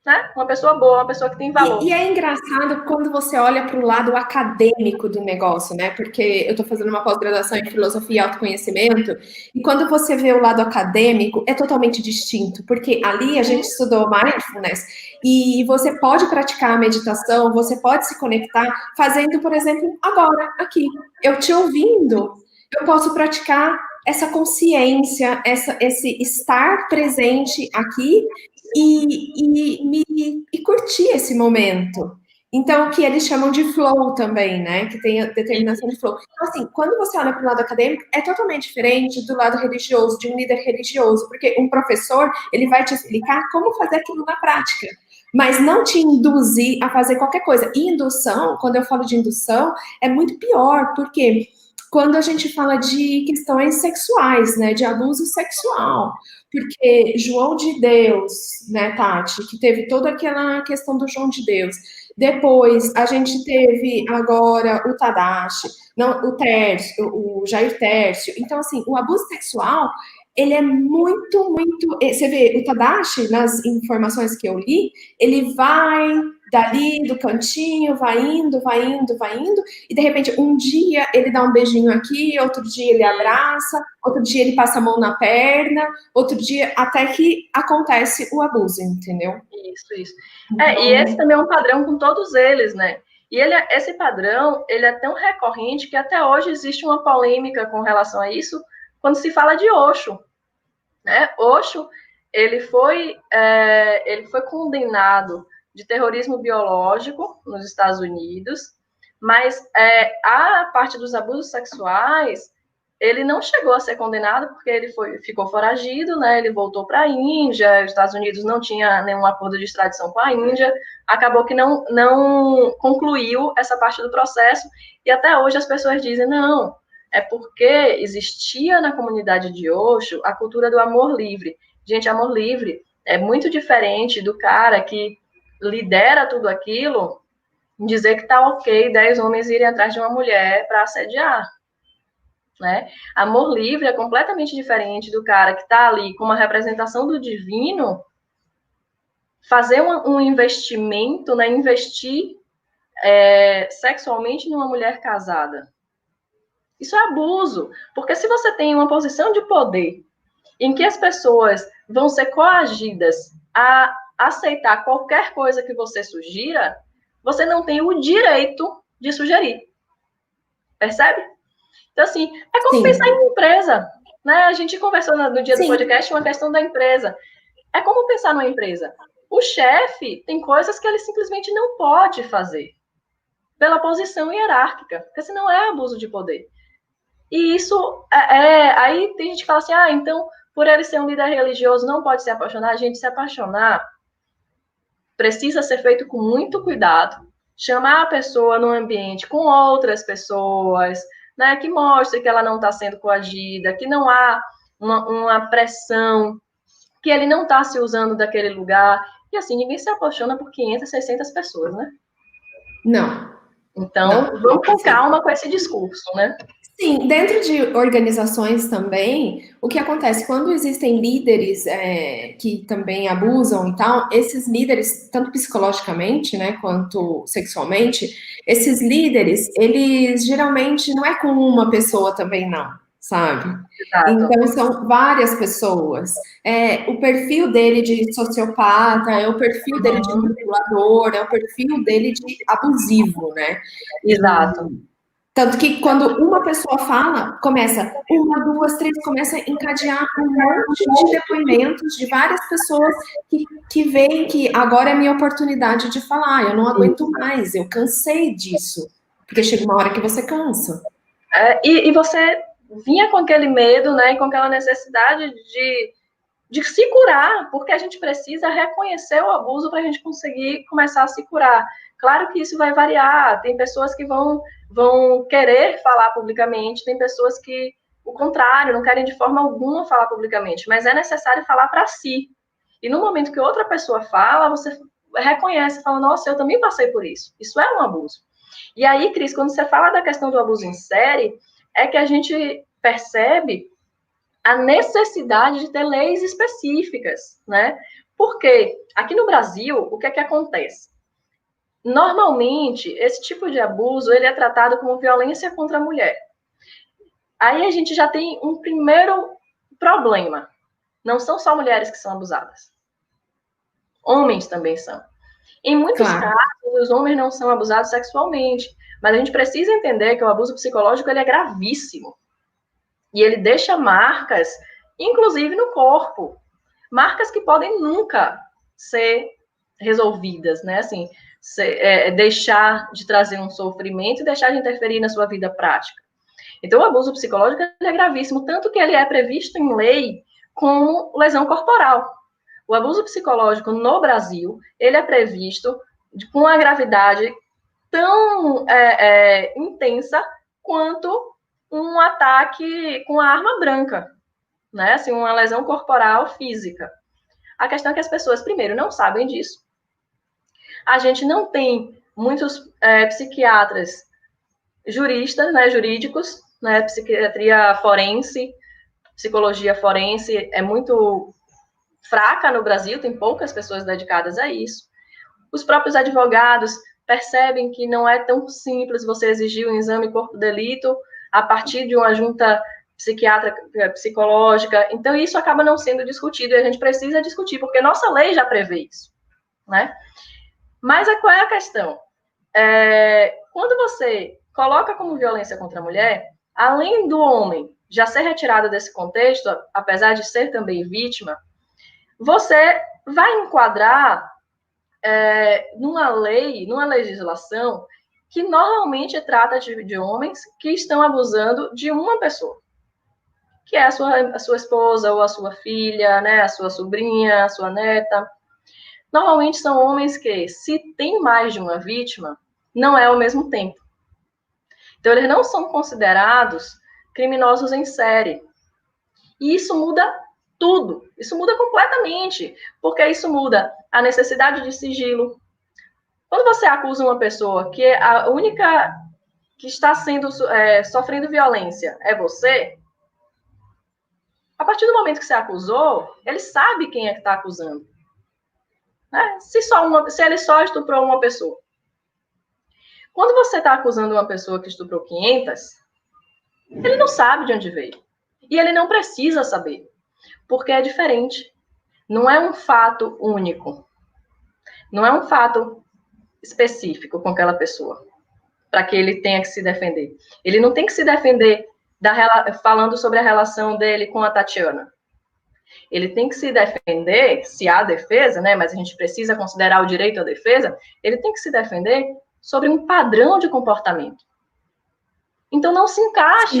né? Uma pessoa boa, uma pessoa que tem valor. E é engraçado quando você olha para o lado acadêmico do negócio, né? Porque eu estou fazendo uma pós-graduação em filosofia e autoconhecimento, e quando você vê o lado acadêmico, é totalmente distinto, porque ali a gente estudou mindfulness, e você pode praticar a meditação, você pode se conectar fazendo, por exemplo, agora, aqui, eu te ouvindo, eu posso praticar essa consciência, esse estar presente aqui e curtir esse momento. Então, que eles chamam de flow também, né? Que tem a determinação de flow. Então, assim, quando você olha para o lado acadêmico, é totalmente diferente do lado religioso, de um líder religioso, porque um professor, ele vai te explicar como fazer aquilo na prática, mas não te induzir a fazer qualquer coisa. E indução, quando eu falo de indução, é muito pior, porque quando a gente fala de questões sexuais, né, de abuso sexual, porque João de Deus, né, Tati, que teve toda aquela questão do João de Deus, Depois, a gente teve agora o Tadashi, não, o Tércio, o Jair Tércio. Então, assim, o abuso sexual, ele é muito, muito... Você vê, o Tadashi, nas informações que eu li, ele vai dali do cantinho, vai indo, vai indo, vai indo, e de repente, um dia ele dá um beijinho aqui, outro dia ele abraça, outro dia ele passa a mão na perna, outro dia, até que acontece o abuso, entendeu? Isso. E esse também é um padrão com todos eles, né? E esse padrão, ele é tão recorrente que até hoje existe uma polêmica com relação a isso, quando se fala de Osho, né? Osho, ele foi condenado de terrorismo biológico nos Estados Unidos, mas a parte dos abusos sexuais, ele não chegou a ser condenado porque ele ficou foragido, né? Ele voltou para a Índia, os Estados Unidos não tinha nenhum acordo de extradição com a Índia, acabou que não concluiu essa parte do processo, e até hoje as pessoas dizem, não, é porque existia na comunidade de Osho a cultura do amor livre. Gente, amor livre é muito diferente do cara que lidera tudo aquilo, dizer que tá ok 10 homens irem atrás de uma mulher para assediar. Né? Amor livre é completamente diferente do cara que está ali com uma representação do divino, fazer um investimento, né? Investir sexualmente numa mulher casada. Isso é abuso, porque se você tem uma posição de poder em que as pessoas vão ser coagidas a aceitar qualquer coisa que você sugira, você não tem o direito de sugerir. Percebe? Então, assim, é como Sim. pensar em empresa, né? A gente conversou no dia Sim. do podcast uma questão da empresa. É como pensar numa empresa. O chefe tem coisas que ele simplesmente não pode fazer pela posição hierárquica, porque senão é abuso de poder. E isso, aí tem gente que fala assim, então, por ele ser um líder religioso, não pode se apaixonar. A gente se apaixonar precisa ser feito com muito cuidado, chamar a pessoa no ambiente com outras pessoas, né, que mostre que ela não está sendo coagida, que não há uma pressão, que ele não está se usando daquele lugar. E assim, ninguém se apaixona por 500, 600 pessoas, né? Não. Então, vamos com calma com esse discurso, né? Sim, dentro de organizações também, o que acontece quando existem líderes que também abusam e tal, esses líderes, tanto psicologicamente, né, quanto sexualmente, esses líderes, eles geralmente não é com uma pessoa também, não, sabe? Exato. Então são várias pessoas. O perfil dele de sociopata, é o perfil dele de manipulador, é o perfil dele de abusivo, né? Exato. Tanto que quando uma pessoa fala, começa uma, duas, três, começa a encadear um monte de depoimentos de várias pessoas que veem que agora é a minha oportunidade de falar, eu não aguento mais, eu cansei disso. Porque chega uma hora que você cansa. E você vinha com aquele medo, né, e com aquela necessidade de se curar, porque a gente precisa reconhecer o abuso para a gente conseguir começar a se curar. Claro que isso vai variar, tem pessoas que vão querer falar publicamente, tem pessoas que, o contrário, não querem de forma alguma falar publicamente, mas é necessário falar para si. E no momento que outra pessoa fala, você reconhece, fala, nossa, eu também passei por isso. Isso é um abuso. E aí, Cris, quando você fala da questão do abuso em série, é que a gente percebe a necessidade de ter leis específicas, né? Porque aqui no Brasil, o que é que acontece? Normalmente, esse tipo de abuso, ele é tratado como violência contra a mulher. Aí a gente já tem um primeiro problema. Não são só mulheres que são abusadas. Homens também são. Em muitos casos, os homens não são abusados sexualmente, mas a gente precisa entender que o abuso psicológico ele é gravíssimo. E ele deixa marcas, inclusive no corpo. Marcas que podem nunca ser resolvidas, né? Assim, deixar de trazer um sofrimento e deixar de interferir na sua vida prática. Então, o abuso psicológico é gravíssimo, tanto que ele é previsto em lei como lesão corporal. O abuso psicológico no Brasil, ele é previsto com uma gravidade tão intensa quanto um ataque com a arma branca, né? Assim, uma lesão corporal física. A questão é que as pessoas, primeiro, não sabem disso. A gente não tem muitos psiquiatras juristas, né, jurídicos, né, psiquiatria forense, psicologia forense é muito fraca no Brasil, tem poucas pessoas dedicadas a isso. Os próprios advogados percebem que não é tão simples você exigir um exame corpo-delito a partir de uma junta psiquiátrica, psicológica. Então, isso acaba não sendo discutido e a gente precisa discutir, porque nossa lei já prevê isso, né? Mas qual é a questão? Quando você coloca como violência contra a mulher, além do homem já ser retirado desse contexto, apesar de ser também vítima, você vai enquadrar numa lei, numa legislação que normalmente trata de homens que estão abusando de uma pessoa, que é a sua esposa ou a sua filha, né, a sua sobrinha, a sua neta. Normalmente são homens que, se tem mais de uma vítima, não é ao mesmo tempo. Então, eles não são considerados criminosos em série. E isso muda tudo. Isso muda completamente. Porque isso muda a necessidade de sigilo. Quando você acusa uma pessoa que a única que está sofrendo violência é você, a partir do momento que você acusou, ele sabe quem é que está acusando. Né? Se ele só estuprou uma pessoa. Quando você está acusando uma pessoa que estuprou 500, ele não sabe de onde veio. E ele não precisa saber. Porque é diferente. Não é um fato único. Não é um fato específico com aquela pessoa. Para que ele tenha que se defender. Ele não tem que se defender falando sobre a relação dele com a Tatiana. Ele tem que se defender, se há defesa, né? Mas a gente precisa considerar o direito à defesa, ele tem que se defender sobre um padrão de comportamento. Então, não se encaixa.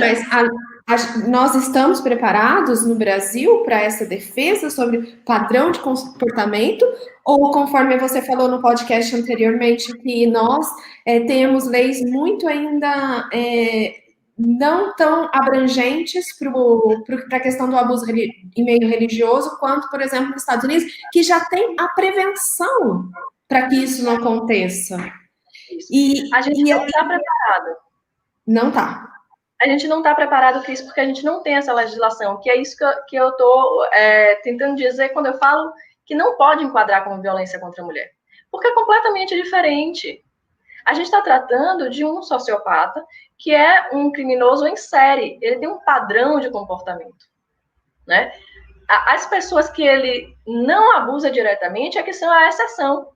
Mas nós estamos preparados no Brasil para essa defesa sobre padrão de comportamento? Ou, conforme você falou no podcast anteriormente, que nós temos leis muito ainda não tão abrangentes para a questão do abuso em meio religioso, quanto, por exemplo, nos Estados Unidos, que já tem a prevenção para que isso não aconteça. A gente não está preparado. Não está. A gente não está preparado para isso porque a gente não tem essa legislação, que é isso que eu estou tentando dizer quando eu falo que não pode enquadrar como violência contra a mulher. Porque é completamente diferente. A gente está tratando de um sociopata que é um criminoso em série. Ele tem um padrão de comportamento. Né? As pessoas que ele não abusa diretamente é que são a exceção.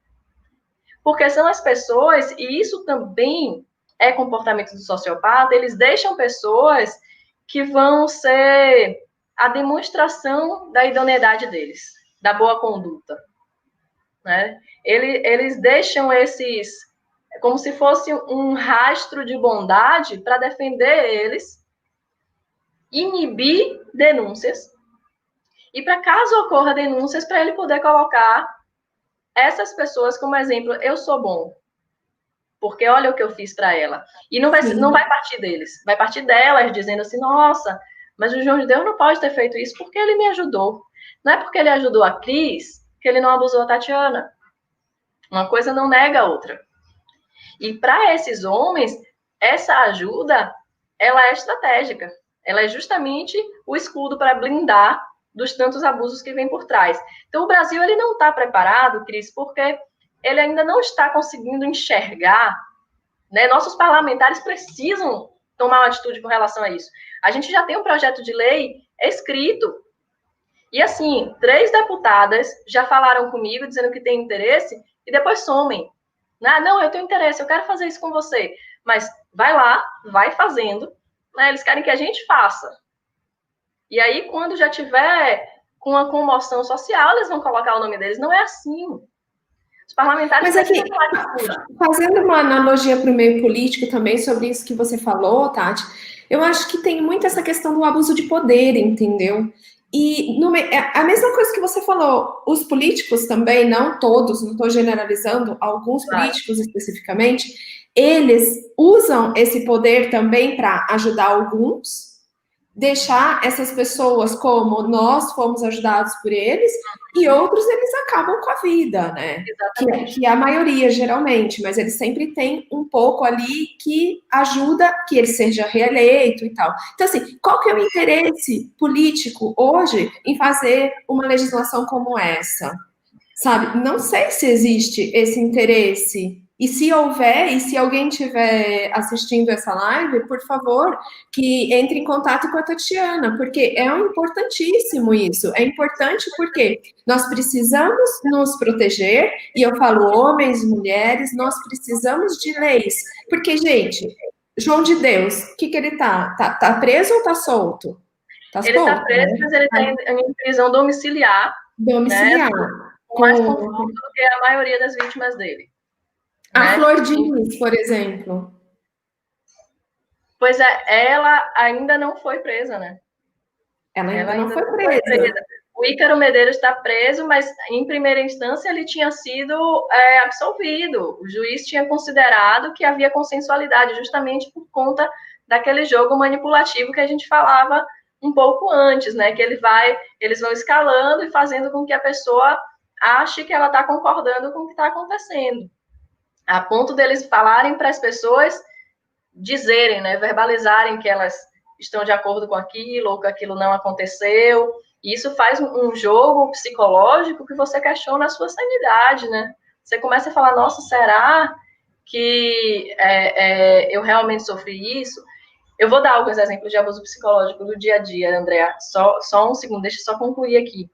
Porque são as pessoas, e isso também é comportamento do sociopata, eles deixam pessoas que vão ser a demonstração da idoneidade deles, da boa conduta. Né? Eles deixam esses, como se fosse um rastro de bondade para defender eles, inibir denúncias, e para caso ocorra denúncias, para ele poder colocar essas pessoas como exemplo, eu sou bom, porque olha o que eu fiz para ela. E não vai partir deles, vai partir delas, dizendo assim, nossa, mas o João de Deus não pode ter feito isso porque ele me ajudou. Não é porque ele ajudou a Cris que ele não abusou a Tatiana. Uma coisa não nega a outra. E para esses homens, essa ajuda, ela é estratégica. Ela é justamente o escudo para blindar dos tantos abusos que vêm por trás. Então, o Brasil ele não está preparado, Cris, porque ele ainda não está conseguindo enxergar, né? Nossos parlamentares precisam tomar uma atitude com relação a isso. A gente já tem um projeto de lei escrito, e assim, 3 deputadas já falaram comigo, dizendo que tem interesse, e depois somem. Não, eu tenho interesse, eu quero fazer isso com você. Mas vai lá, vai fazendo, né? Eles querem que a gente faça. E aí, quando já tiver com uma comoção social, eles vão colocar o nome deles. Não é assim. Os parlamentares precisam tomar atitude. Fazendo uma analogia para o meio político também, sobre isso que você falou, Tati, eu acho que tem muito essa questão do abuso de poder, entendeu? E a mesma coisa que você falou, os políticos também, não todos, não estou generalizando, alguns políticos especificamente, eles usam esse poder também para ajudar alguns, deixar essas pessoas como nós fomos ajudados por eles, e outros eles acabam com a vida, né? Que é a maioria, geralmente, mas eles sempre têm um pouco ali que ajuda que ele seja reeleito e tal. Então, assim, qual que é o interesse político hoje em fazer uma legislação como essa? Sabe? Não sei se existe esse interesse. E se houver, e se alguém estiver assistindo essa live, por favor, que entre em contato com a Tatiana, porque é importantíssimo isso. É importante porque nós precisamos nos proteger, e eu falo homens, mulheres, nós precisamos de leis. Porque, gente, João de Deus, o que ele tá? Tá preso ou tá solto? Ele está preso, né? Mas ele está em prisão domiciliar. Domiciliar. Né? Com mais conforto do que a maioria das vítimas dele. A né? Flor Diniz, por exemplo. Pois é, ela ainda não foi presa, né? Ela ainda não foi presa. O Ícaro Medeiros está preso, mas em primeira instância ele tinha sido absolvido. O juiz tinha considerado que havia consensualidade, justamente por conta daquele jogo manipulativo que a gente falava um pouco antes, né? Que eles vão escalando e fazendo com que a pessoa ache que ela está concordando com o que está acontecendo. A ponto deles falarem para as pessoas dizerem, né? Verbalizarem que elas estão de acordo com aquilo ou que aquilo não aconteceu. E isso faz um jogo psicológico que você questiona a sua sanidade, né? Você começa a falar, nossa, será que eu realmente sofri isso? Eu vou dar alguns exemplos de abuso psicológico do dia a dia, Andréa. Só um segundo, deixa eu só concluir aqui.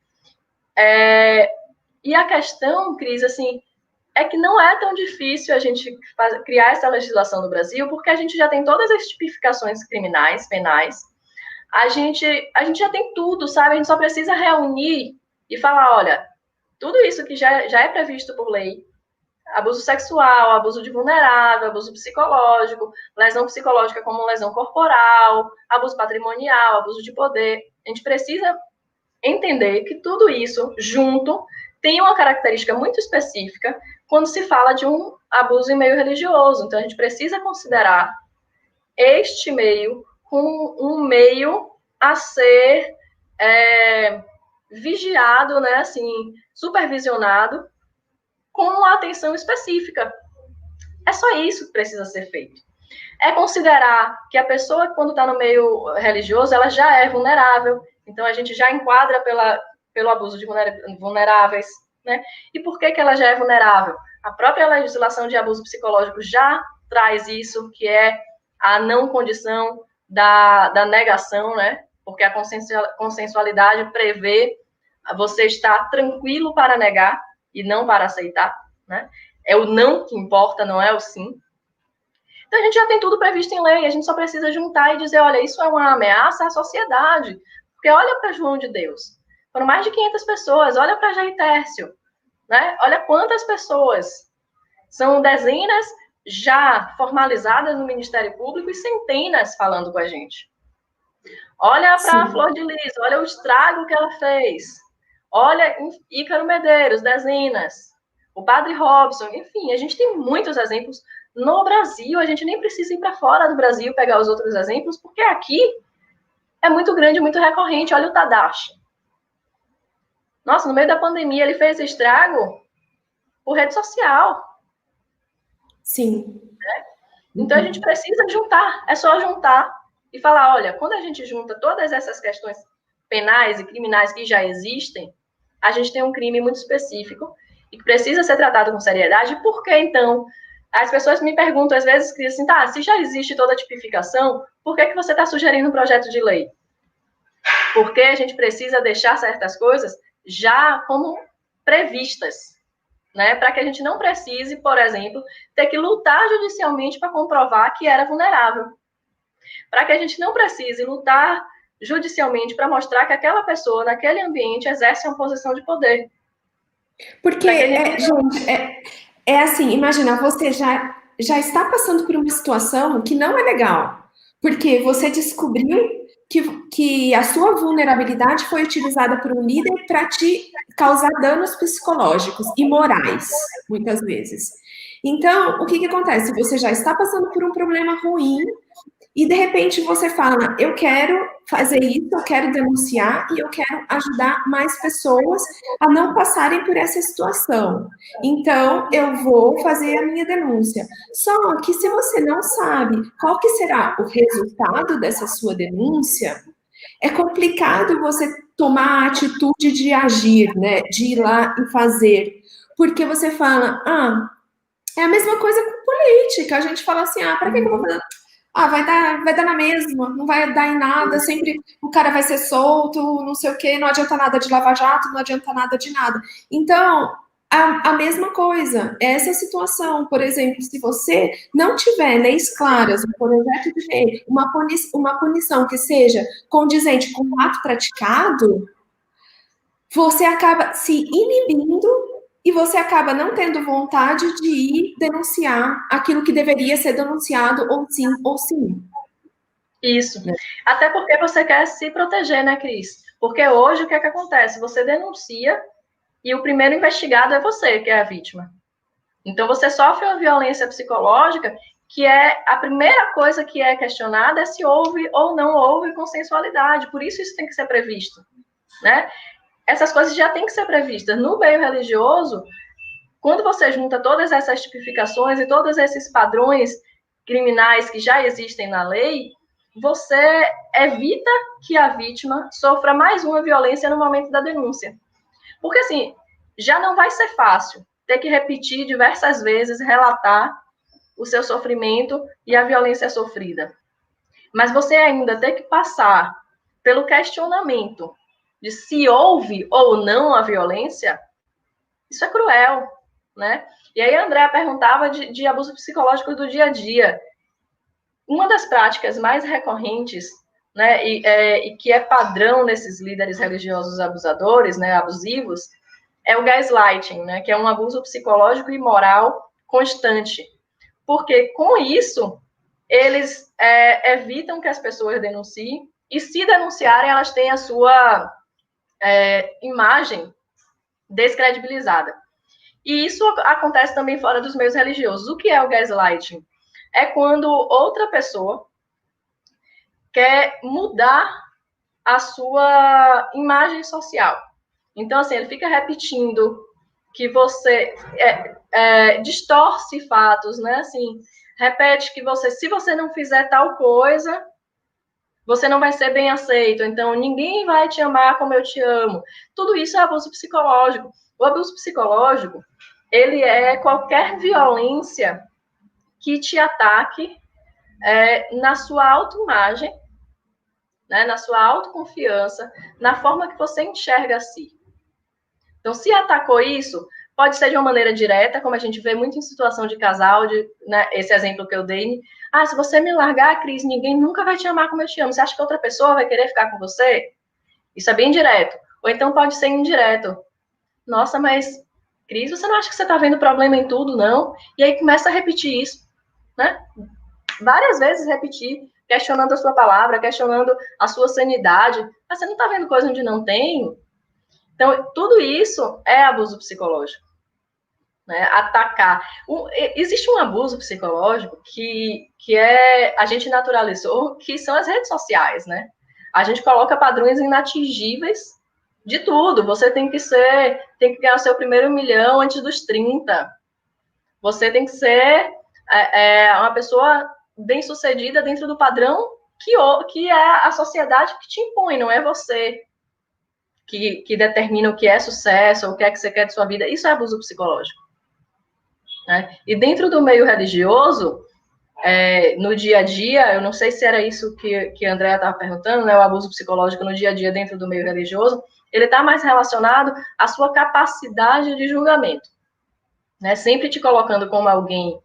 E a questão, Cris, assim, é que não é tão difícil a gente criar essa legislação no Brasil, porque a gente já tem todas as tipificações criminais, penais. A gente já tem tudo, sabe? A gente só precisa reunir e falar, olha, tudo isso que já é previsto por lei, abuso sexual, abuso de vulnerável, abuso psicológico, lesão psicológica como lesão corporal, abuso patrimonial, abuso de poder. A gente precisa entender que tudo isso, junto, tem uma característica muito específica quando se fala de um abuso em meio religioso. Então, a gente precisa considerar este meio como um meio a ser vigiado, né, assim, supervisionado, com uma atenção específica. É só isso que precisa ser feito. É considerar que a pessoa, quando está no meio religioso, ela já é vulnerável. Então, a gente já enquadra pelo abuso de vulneráveis, né? E por que ela já é vulnerável? A própria legislação de abuso psicológico já traz isso, que é a não condição da negação, né? Porque a consensualidade prevê você estar tranquilo para negar e não para aceitar, né? É o não que importa, não é o sim. Então, a gente já tem tudo previsto em lei, a gente só precisa juntar e dizer, olha, isso é uma ameaça à sociedade. Porque olha para João de Deus, foram mais de 500 pessoas, olha para Jair Tércio, né? Olha quantas pessoas. São dezenas já formalizadas no Ministério Público e centenas falando com a gente. Olha para a Flor de Lis, olha o estrago que ela fez. Olha Ícaro Medeiros, dezenas. O Padre Robson, enfim, a gente tem muitos exemplos no Brasil. A gente nem precisa ir para fora do Brasil pegar os outros exemplos, porque aqui é muito grande, muito recorrente. Olha o Tadashi. Nossa, no meio da pandemia ele fez estrago por rede social. Sim. Né? Então a gente precisa juntar, é só juntar e falar, olha, quando a gente junta todas essas questões penais e criminais que já existem, a gente tem um crime muito específico e que precisa ser tratado com seriedade. Por que, então, as pessoas me perguntam, às vezes, que assim, tá, se já existe toda a tipificação, por que você está sugerindo um projeto de lei? Porque a gente precisa deixar certas coisas já como previstas, né? Para que a gente não precise, por exemplo, ter que lutar judicialmente para comprovar que era vulnerável. Para que a gente não precise lutar judicialmente para mostrar que aquela pessoa, naquele ambiente, exerce uma posição de poder. Porque, gente, é assim, imagina, você já está passando por uma situação que não é legal, porque você descobriu que a sua vulnerabilidade foi utilizada por um líder para te causar danos psicológicos e morais, muitas vezes. Então, o que acontece? Você já está passando por um problema ruim, E, de repente, você fala, eu quero fazer isso, eu quero denunciar e eu quero ajudar mais pessoas a não passarem por essa situação. Então, eu vou fazer a minha denúncia. Só que se você não sabe qual que será o resultado dessa sua denúncia, é complicado você tomar a atitude de agir, né? De ir lá e fazer. Porque você fala, é a mesma coisa com política. A gente fala assim, para que eu vou fazer? Vai dar na mesma, não vai dar em nada, sempre o cara vai ser solto, não sei o quê, não adianta nada de lava-jato, não adianta nada de nada. Então, a mesma coisa, essa situação, por exemplo, se você não tiver leis claras, um projeto de lei, uma punição que seja condizente com o ato praticado, você acaba se inibindo e você acaba não tendo vontade de ir denunciar aquilo que deveria ser denunciado, ou sim, ou sim. Isso. Até porque você quer se proteger, né, Cris? Porque hoje o que é que acontece? Você denuncia e o primeiro investigado é você, que é a vítima. Então você sofre uma violência psicológica que é a primeira coisa que é questionada é se houve ou não houve consensualidade. Por isso tem que ser previsto, né? Essas coisas já têm que ser previstas. No meio religioso, quando você junta todas essas tipificações e todos esses padrões criminais que já existem na lei, você evita que a vítima sofra mais uma violência no momento da denúncia. Porque, assim, já não vai ser fácil ter que repetir diversas vezes, relatar o seu sofrimento e a violência sofrida. Mas você ainda tem que passar pelo questionamento de se houve ou não a violência, isso é cruel, né? E aí a Andrea perguntava de abuso psicológico do dia a dia. Uma das práticas mais recorrentes, né, e que é padrão nesses líderes religiosos abusadores, né, abusivos, é o gaslighting, né, que é um abuso psicológico e moral constante. Porque com isso, eles evitam que as pessoas denunciem, e se denunciarem, elas têm a sua imagem descredibilizada. E isso acontece também fora dos meios religiosos. O que é o gaslighting? É quando outra pessoa quer mudar a sua imagem social. Então, assim, ele fica repetindo que você distorce fatos, né? Assim, repete que você, se você não fizer tal coisa, você não vai ser bem aceito. Então, ninguém vai te amar como eu te amo. Tudo isso é abuso psicológico. O abuso psicológico, ele é qualquer violência que te ataque na sua autoimagem, né, na sua autoconfiança, na forma que você enxerga a si. Então, se atacou isso, pode ser de uma maneira direta, como a gente vê muito em situação de casal, né, esse exemplo que eu dei. Se você me largar, Cris, ninguém nunca vai te amar como eu te amo. Você acha que outra pessoa vai querer ficar com você? Isso é bem direto. Ou então pode ser indireto. Nossa, mas, Cris, você não acha que você está vendo problema em tudo, não? E aí começa a repetir isso, né? Várias vezes repetir, questionando a sua palavra, questionando a sua sanidade. Mas você não está vendo coisa onde não tem? Então, tudo isso é abuso psicológico. Né? Atacar. Existe um abuso psicológico que a gente naturalizou, que são as redes sociais, né? A gente coloca padrões inatingíveis de tudo. Você tem que ganhar o seu primeiro milhão antes dos 30. Você tem que ser uma pessoa bem-sucedida dentro do padrão que é a sociedade que te impõe, não é você que determina o que é sucesso, ou o que é que você quer de sua vida. Isso é abuso psicológico. Né? E dentro do meio religioso, no dia a dia, eu não sei se era isso que a Andrea estava perguntando, né, o abuso psicológico no dia a dia dentro do meio religioso, ele está mais relacionado à sua capacidade de julgamento. Né? Sempre te colocando como alguém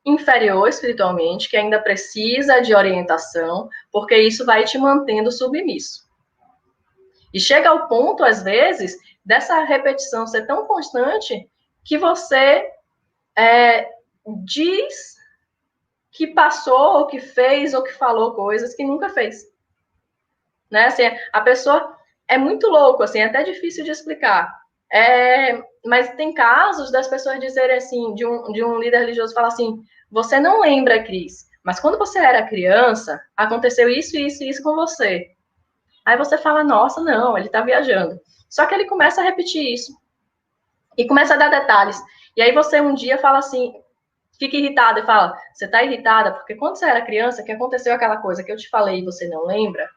inferior espiritualmente, que ainda precisa de orientação, porque isso vai te mantendo submisso. E chega ao ponto, às vezes, dessa repetição ser tão constante que você diz que passou, ou que fez, ou que falou coisas que nunca fez. Né? Assim, a pessoa é muito louco, assim, é até difícil de explicar. Mas tem casos das pessoas dizerem assim, de um líder religioso falar assim, você não lembra, Cris, mas quando você era criança, aconteceu isso, isso e isso com você. Aí você fala, nossa, não, ele tá viajando. Só que ele começa a repetir isso. E começa a dar detalhes. E aí você um dia fala assim, fica irritada e fala, você tá irritada porque quando você era criança, que aconteceu aquela coisa que eu te falei e você não lembra,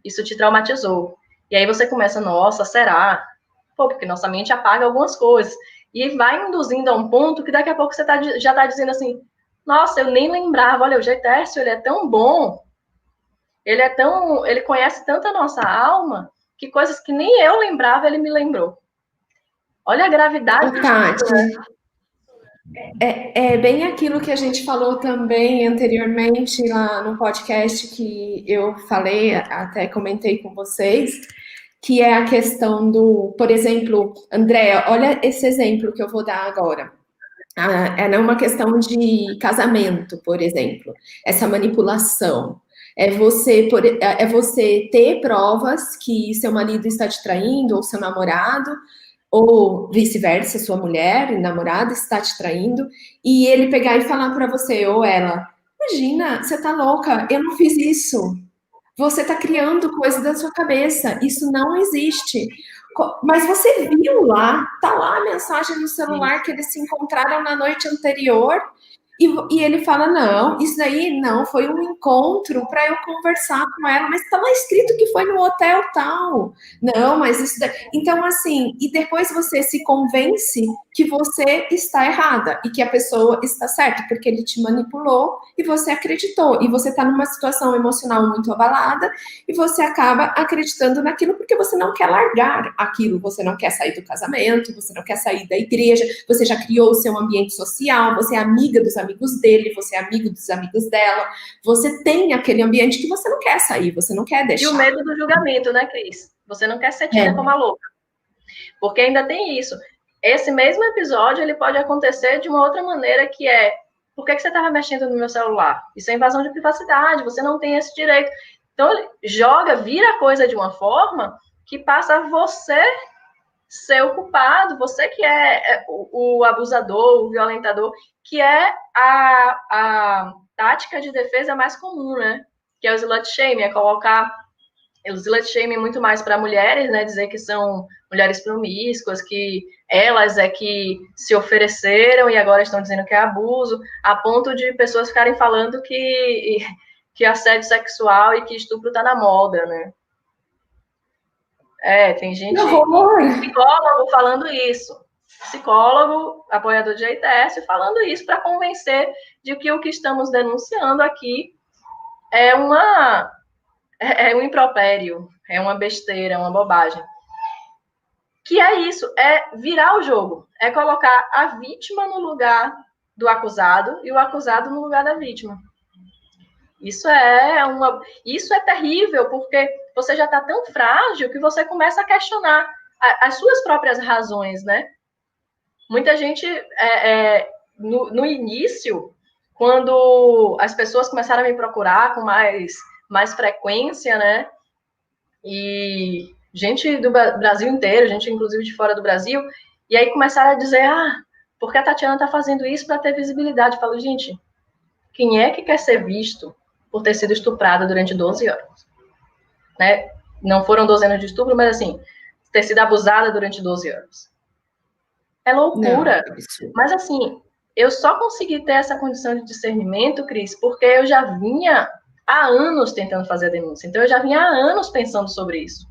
isso te traumatizou. E aí você começa, nossa, será? Pô, porque nossa mente apaga algumas coisas. E vai induzindo a um ponto que daqui a pouco você já tá dizendo assim, nossa, eu nem lembrava, olha, o Getércio, ele é tão bom, ele conhece tanto a nossa alma, que coisas que nem eu lembrava, ele me lembrou. Olha a gravidade do Tati, título, né? é bem aquilo que a gente falou também anteriormente lá no podcast que eu falei, até comentei com vocês, que é a questão do, por exemplo, Andréa, olha esse exemplo que eu vou dar agora. É uma questão de casamento, por exemplo, essa manipulação. É você ter provas que seu marido está te traindo, ou seu namorado, ou vice-versa, sua mulher, namorada, está te traindo, e ele pegar e falar para você, ou ela, imagina, você tá louca, eu não fiz isso. Você está criando coisa da sua cabeça. Isso não existe. Mas você viu lá, tá lá a mensagem no celular que eles se encontraram na noite anterior e ele fala: não, isso daí não, foi um encontro para eu conversar com ela, mas tá lá escrito que foi no hotel tal. Não, mas isso daí. Então, assim, e depois você se convence que você está errada e que a pessoa está certa, porque ele te manipulou e você acreditou. E você está numa situação emocional muito abalada e você acaba acreditando naquilo porque você não quer largar aquilo, você não quer sair do casamento, você não quer sair da igreja, você já criou o seu ambiente social, você é amiga dos amigos dele, você é amigo dos amigos dela, você tem aquele ambiente que você não quer sair, você não quer deixar. E o medo do julgamento, né, Cris? Você não quer ser tida como a louca. Porque ainda tem isso. Esse mesmo episódio, ele pode acontecer de uma outra maneira, que é, por que você estava mexendo no meu celular? Isso é invasão de privacidade, você não tem esse direito. Então, ele joga, vira a coisa de uma forma que passa a você ser o culpado, você que é o abusador, o violentador, que é a tática de defesa mais comum, né? Que é o slut shaming, é colocar o slut shaming muito mais para mulheres, né? Dizer que são mulheres promíscuas, que elas é que se ofereceram e agora estão dizendo que é abuso, a ponto de pessoas ficarem falando que assédio sexual e que estupro está na moda, né? Tem gente, psicólogo falando isso, psicólogo, apoiador de ITS, falando isso para convencer de que o que estamos denunciando aqui é um impropério, é uma besteira, é uma bobagem. Que é isso, é virar o jogo, é colocar a vítima no lugar do acusado e o acusado no lugar da vítima. Isso é terrível, porque você já está tão frágil que você começa a questionar as suas próprias razões, né? Muita gente, no início, quando as pessoas começaram a me procurar com mais frequência, né? E gente do Brasil inteiro, gente inclusive de fora do Brasil, e aí começaram a dizer, porque a Tatiana está fazendo isso para ter visibilidade. Eu falo, gente, quem é que quer ser visto por ter sido estuprada durante 12 anos? Né? Não foram 12 anos de estupro, mas assim, ter sido abusada durante 12 anos. É loucura. Não. Mas assim, eu só consegui ter essa condição de discernimento, Cris, porque eu já vinha há anos tentando fazer a denúncia. Então, eu já vinha há anos pensando sobre isso.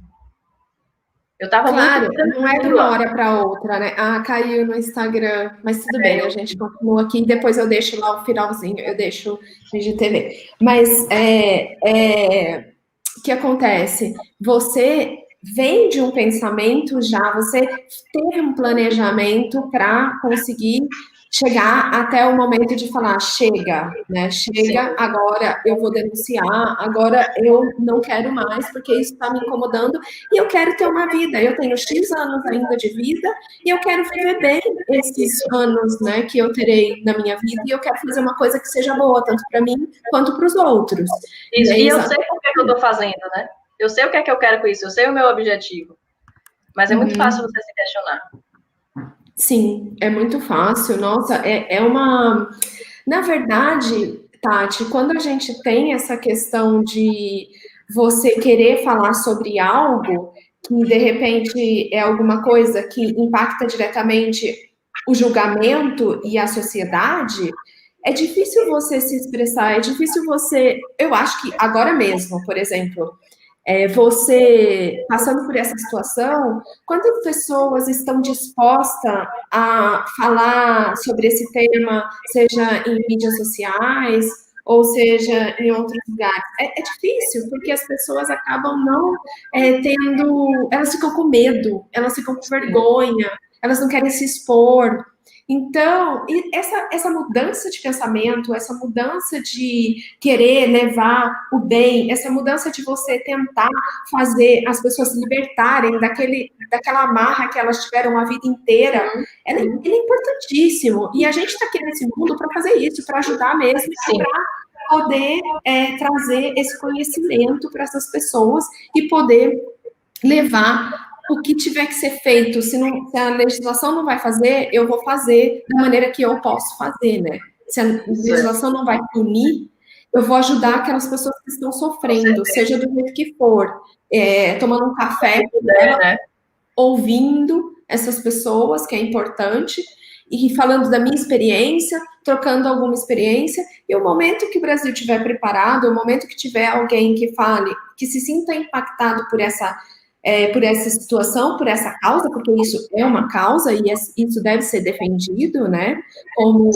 Eu estava claro, não é de uma hora para outra, né? Caiu no Instagram, mas tudo bem, a gente continua aqui, depois eu deixo lá o finalzinho, eu deixo o IGTV. Mas o que acontece? Você vem de um pensamento já, você teve um planejamento para conseguir chegar até o momento de falar, chega, né? Chega, sim, agora eu vou denunciar, agora eu não quero mais, porque isso está me incomodando, e eu quero ter uma vida, eu tenho X anos ainda de vida, e eu quero viver bem esses anos, né, que eu terei na minha vida, e eu quero fazer uma coisa que seja boa, tanto para mim, quanto para os outros. Isso, e eu sei o que eu estou fazendo, né? Eu sei o que é que eu quero com isso, eu sei o meu objetivo, mas é muito fácil você se questionar. Sim, é muito fácil. Nossa, é uma... Na verdade, Tati, quando a gente tem essa questão de você querer falar sobre algo que de repente é alguma coisa que impacta diretamente o julgamento e a sociedade, é difícil você se expressar, é difícil você. Eu acho que agora mesmo, por exemplo, você passando por essa situação, quantas pessoas estão dispostas a falar sobre esse tema, seja em mídias sociais, ou seja em outros lugares? É difícil, porque as pessoas acabam não tendo. Elas ficam com medo, elas ficam com vergonha, elas não querem se expor. Então, essa mudança de pensamento, essa mudança de querer levar o bem, essa mudança de você tentar fazer as pessoas se libertarem daquela amarra que elas tiveram a vida inteira, ele é importantíssimo. E a gente está aqui nesse mundo para fazer isso, para ajudar mesmo, para poder trazer esse conhecimento para essas pessoas e poder levar o que tiver que ser feito. Se a legislação não vai fazer, eu vou fazer da maneira que eu posso fazer, né? Se a legislação não vai punir, eu vou ajudar aquelas pessoas que estão sofrendo, seja do jeito que for, tomando um café, ouvindo essas pessoas, que é importante, e falando da minha experiência, trocando alguma experiência, e o momento que o Brasil estiver preparado, o momento que tiver alguém que fale, que se sinta impactado por essa situação, por essa causa, porque isso é uma causa e isso deve ser defendido, né, como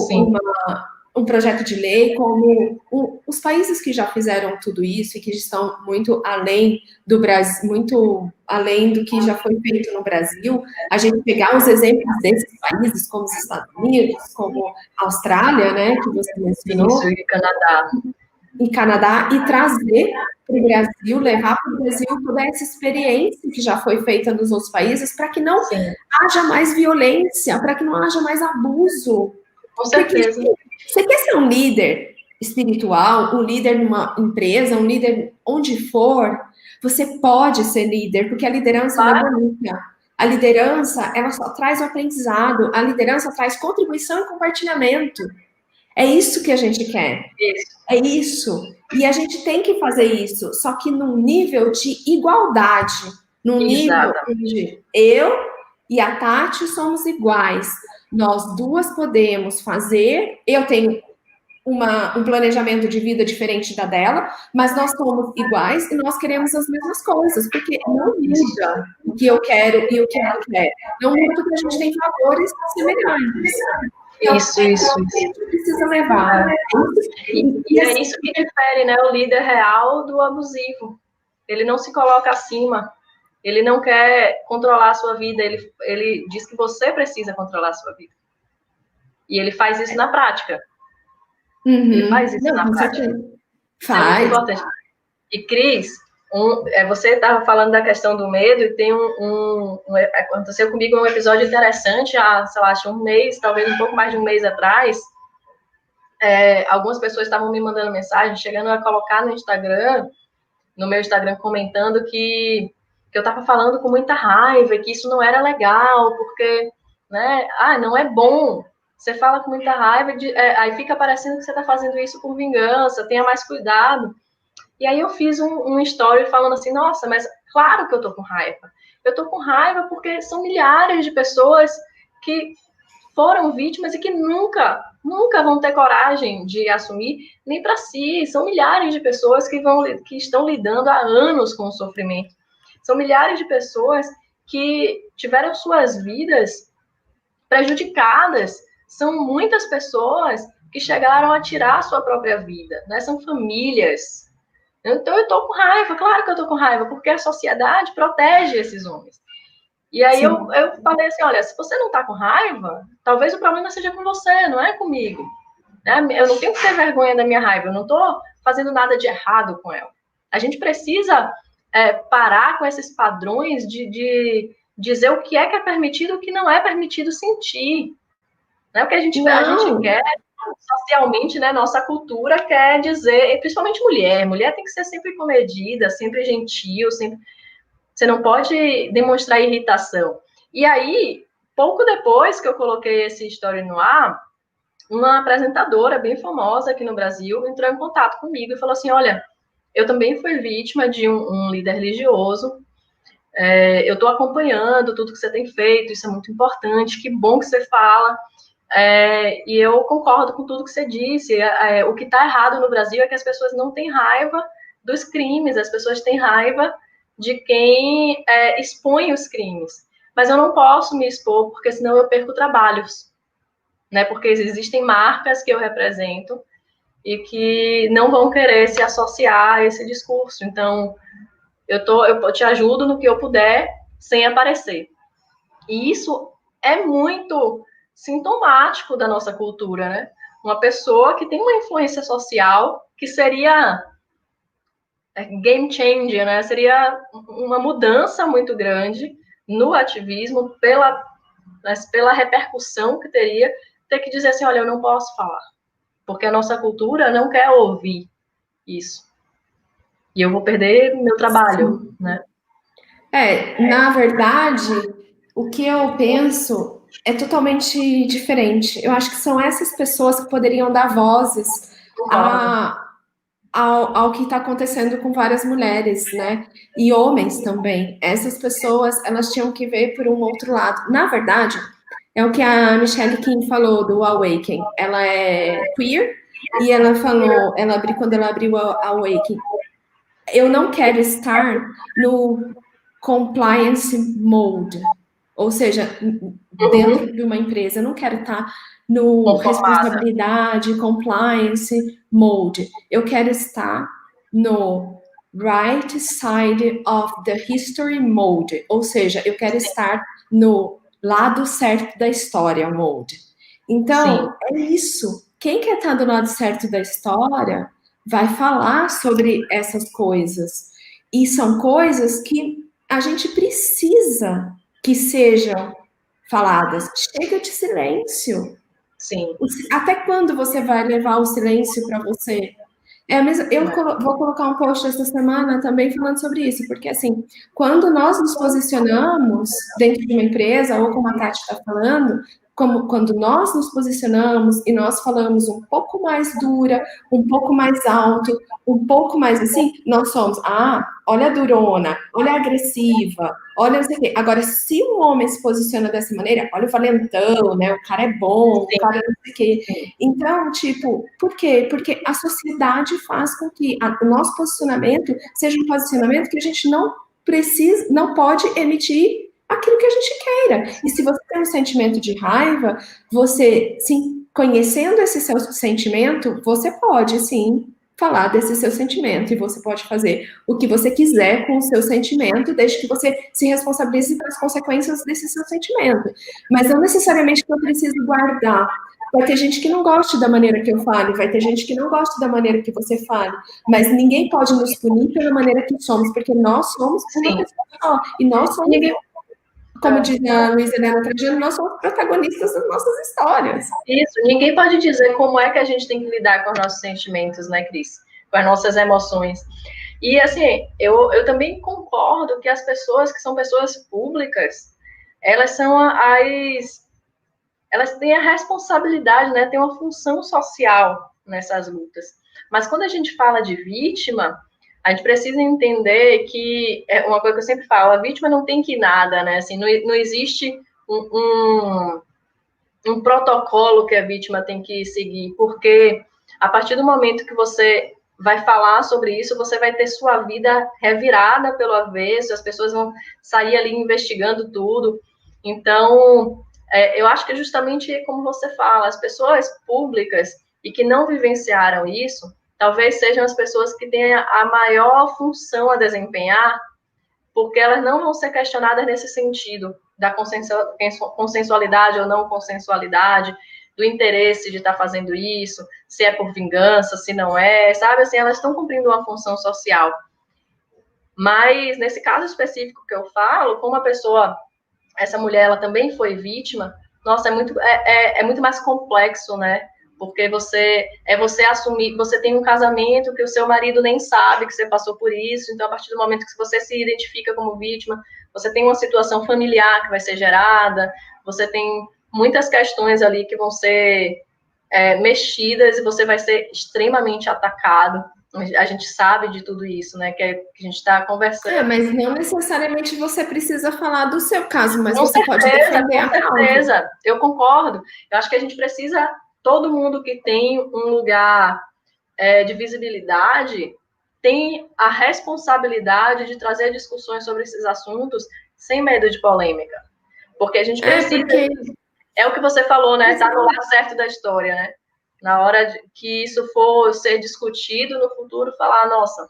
um projeto de lei, como os países que já fizeram tudo isso e que estão muito além do Brasil, muito além do que já foi feito no Brasil, a gente pegar os exemplos desses países, como os Estados Unidos, como a Austrália, né, que você mencionou. Isso, e Canadá. E Canadá, e trazer para o Brasil, levar para o Brasil toda essa experiência que já foi feita nos outros países, para que não haja mais violência, para que não haja mais abuso. Com certeza. Porque você quer ser um líder espiritual, um líder numa empresa, um líder onde for, você pode ser líder, porque a liderança não é bonita. A liderança, ela só traz o aprendizado, a liderança traz contribuição e compartilhamento. É isso que a gente quer. É isso. E a gente tem que fazer isso, só que num nível de igualdade. Num nível onde eu e a Tati somos iguais. Nós duas podemos fazer. Eu tenho um planejamento de vida diferente da dela, mas nós somos iguais e nós queremos as mesmas coisas, porque não muda o que eu quero e o que ela quer. Não muda porque a gente tem valores semelhantes. Isso. Precisa levar. E é isso que difere, né, o líder real do abusivo. Ele não se coloca acima, ele não quer controlar a sua vida, ele diz que você precisa controlar a sua vida. E ele faz isso na prática. Ele faz isso na prática. Faz. É muito importante. E, Cris, você estava falando da questão do medo, e tem aconteceu comigo um episódio interessante há, sei lá, acho um mês, talvez um pouco mais de um mês atrás. Algumas pessoas estavam me mandando mensagem, chegando a colocar no meu Instagram, comentando que eu estava falando com muita raiva, que isso não era legal, porque, né, não é bom. Você fala com muita raiva, aí fica parecendo que você está fazendo isso por vingança, tenha mais cuidado. E aí eu fiz um story falando assim, nossa, mas claro que eu tô com raiva. Eu tô com raiva porque são milhares de pessoas que foram vítimas e que nunca vão ter coragem de assumir nem para si. São milhares de pessoas que estão lidando há anos com o sofrimento. São milhares de pessoas que tiveram suas vidas prejudicadas. São muitas pessoas que chegaram a tirar a sua própria vida, né? São famílias. Então, eu tô com raiva, claro que eu tô com raiva, porque a sociedade protege esses homens. E aí eu falei assim, olha, se você não tá com raiva, talvez o problema seja com você, não é comigo. Né? Eu não tenho que ter vergonha da minha raiva, eu não tô fazendo nada de errado com ela. A gente precisa parar com esses padrões de dizer o que é permitido e o que não é permitido sentir. Né? O que a gente quer socialmente, né, nossa cultura quer dizer, principalmente mulher tem que ser sempre comedida, sempre gentil, sempre, você não pode demonstrar irritação. E aí, pouco depois que eu coloquei esse story no ar, uma apresentadora bem famosa aqui no Brasil entrou em contato comigo e falou assim, olha, eu também fui vítima de um líder religioso, eu estou acompanhando tudo que você tem feito, isso é muito importante, que bom que você fala, e eu concordo com tudo que você disse. O que está errado no Brasil é que as pessoas não têm raiva dos crimes, as pessoas têm raiva de quem expõe os crimes. Mas eu não posso me expor, porque senão eu perco trabalhos, né? Porque existem marcas que eu represento e que não vão querer se associar a esse discurso. Então, eu te ajudo no que eu puder, sem aparecer. E isso é muito sintomático da nossa cultura, né? Uma pessoa que tem uma influência social que seria game changer, né? Seria uma mudança muito grande no ativismo pela repercussão que teria, ter que dizer assim, olha, eu não posso falar, porque a nossa cultura não quer ouvir isso. E eu vou perder meu trabalho, Sim. né? Na verdade, o que eu penso é totalmente diferente. Eu acho que são essas pessoas que poderiam dar vozes ao que está acontecendo com várias mulheres, né? E homens também. Essas pessoas, elas tinham que ver por um outro lado. Na verdade, é o que a Michelle King falou do Awaken. Ela é queer e ela falou, quando ela abriu a Awaken, eu não quero estar no compliance mode, ou seja, dentro de uma empresa, eu não quero estar no Conformada. responsabilidade, compliance mode. Eu quero estar no right side of the history mode, ou seja, eu quero estar no lado certo da história mode. Então, Sim. é isso. Quem quer estar do lado certo da história vai falar sobre essas coisas. E são coisas que a gente precisa que sejam faladas. Chega de silêncio. Sim. Até quando você vai levar o silêncio para você? Eu vou colocar um post essa semana também falando sobre isso, porque assim, quando nós nos posicionamos dentro de uma empresa, ou como a Tati está falando, quando nós nos posicionamos e nós falamos um pouco mais dura, um pouco mais alto, um pouco mais assim, nós somos, olha a durona, olha a agressiva, olha não sei o quê. Agora, se um homem se posiciona dessa maneira, olha o valentão, né? O cara é bom, o cara não sei o quê. Então, tipo, por quê? Porque a sociedade faz com que o nosso posicionamento seja um posicionamento que a gente não precisa, não pode emitir aquilo que a gente queira. E se você tem um sentimento de raiva, você, sim, conhecendo esse seu sentimento, você pode, sim, falar desse seu sentimento e você pode fazer o que você quiser com o seu sentimento, desde que você se responsabilize pelas consequências desse seu sentimento. Mas não necessariamente que eu preciso guardar. Vai ter gente que não goste da maneira que eu fale, vai ter gente que não goste da maneira que você fale, mas ninguém pode nos punir pela maneira que somos, porque nós somos uma pessoa só, e nós somos, como diz a Luísa Helena Trajano, nós somos protagonistas das nossas histórias. Isso, ninguém pode dizer como é que a gente tem que lidar com os nossos sentimentos, né, Cris? Com as nossas emoções. E, assim, eu também concordo que as pessoas que são pessoas públicas, elas são elas têm a responsabilidade, né, têm uma função social nessas lutas. Mas quando a gente fala de vítima, a gente precisa entender que, é uma coisa que eu sempre falo, a vítima não tem que nada, né, assim, não existe um protocolo que a vítima tem que seguir, porque a partir do momento que você vai falar sobre isso, você vai ter sua vida revirada pelo avesso, as pessoas vão sair ali investigando tudo. Então, eu acho que é justamente como você fala, as pessoas públicas e que não vivenciaram isso, talvez sejam as pessoas que têm a maior função a desempenhar, porque elas não vão ser questionadas nesse sentido da consensualidade ou não consensualidade, do interesse de estar fazendo isso, se é por vingança, se não é, sabe? Assim, elas estão cumprindo uma função social. Mas, nesse caso específico que eu falo, como a pessoa, essa mulher, ela também foi vítima, nossa, é muito mais complexo, né? Porque você assumir, você tem um casamento que o seu marido nem sabe que você passou por isso, então a partir do momento que você se identifica como vítima, você tem uma situação familiar que vai ser gerada, você tem muitas questões ali que vão ser mexidas e você vai ser extremamente atacado. A gente sabe de tudo isso, né? Que a gente está conversando. Mas não necessariamente você precisa falar do seu caso, mas Com você certeza, pode defender a causa. Com certeza, eu concordo. Eu acho que a gente precisa, todo mundo que tem um lugar de visibilidade, tem a responsabilidade de trazer discussões sobre esses assuntos sem medo de polêmica. Porque a gente precisa... É o que você falou, né? Tá no lado certo da história, né? Na hora que isso for ser discutido no futuro, falar, nossa,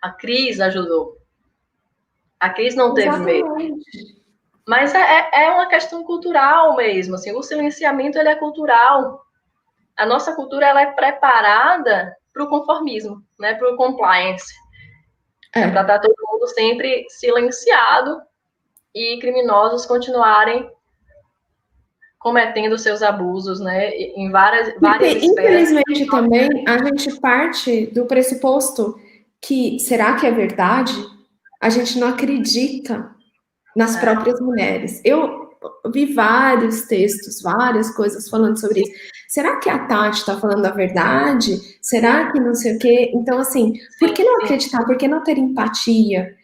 a Cris ajudou. A Cris não teve medo. Mas é uma questão cultural mesmo, assim, o silenciamento, ele é cultural. A nossa cultura, ela é preparada para o conformismo, né? Para o compliance. Para estar todo mundo sempre silenciado e criminosos continuarem cometendo seus abusos, né, em várias esferas. Infelizmente, também, a gente parte do pressuposto que, será que é verdade? A gente não acredita nas próprias mulheres. Eu vi vários textos, várias coisas falando sobre isso. Será que a Tati está falando a verdade? Será que não sei o quê? Então, assim, por que não acreditar? Por que não ter empatia?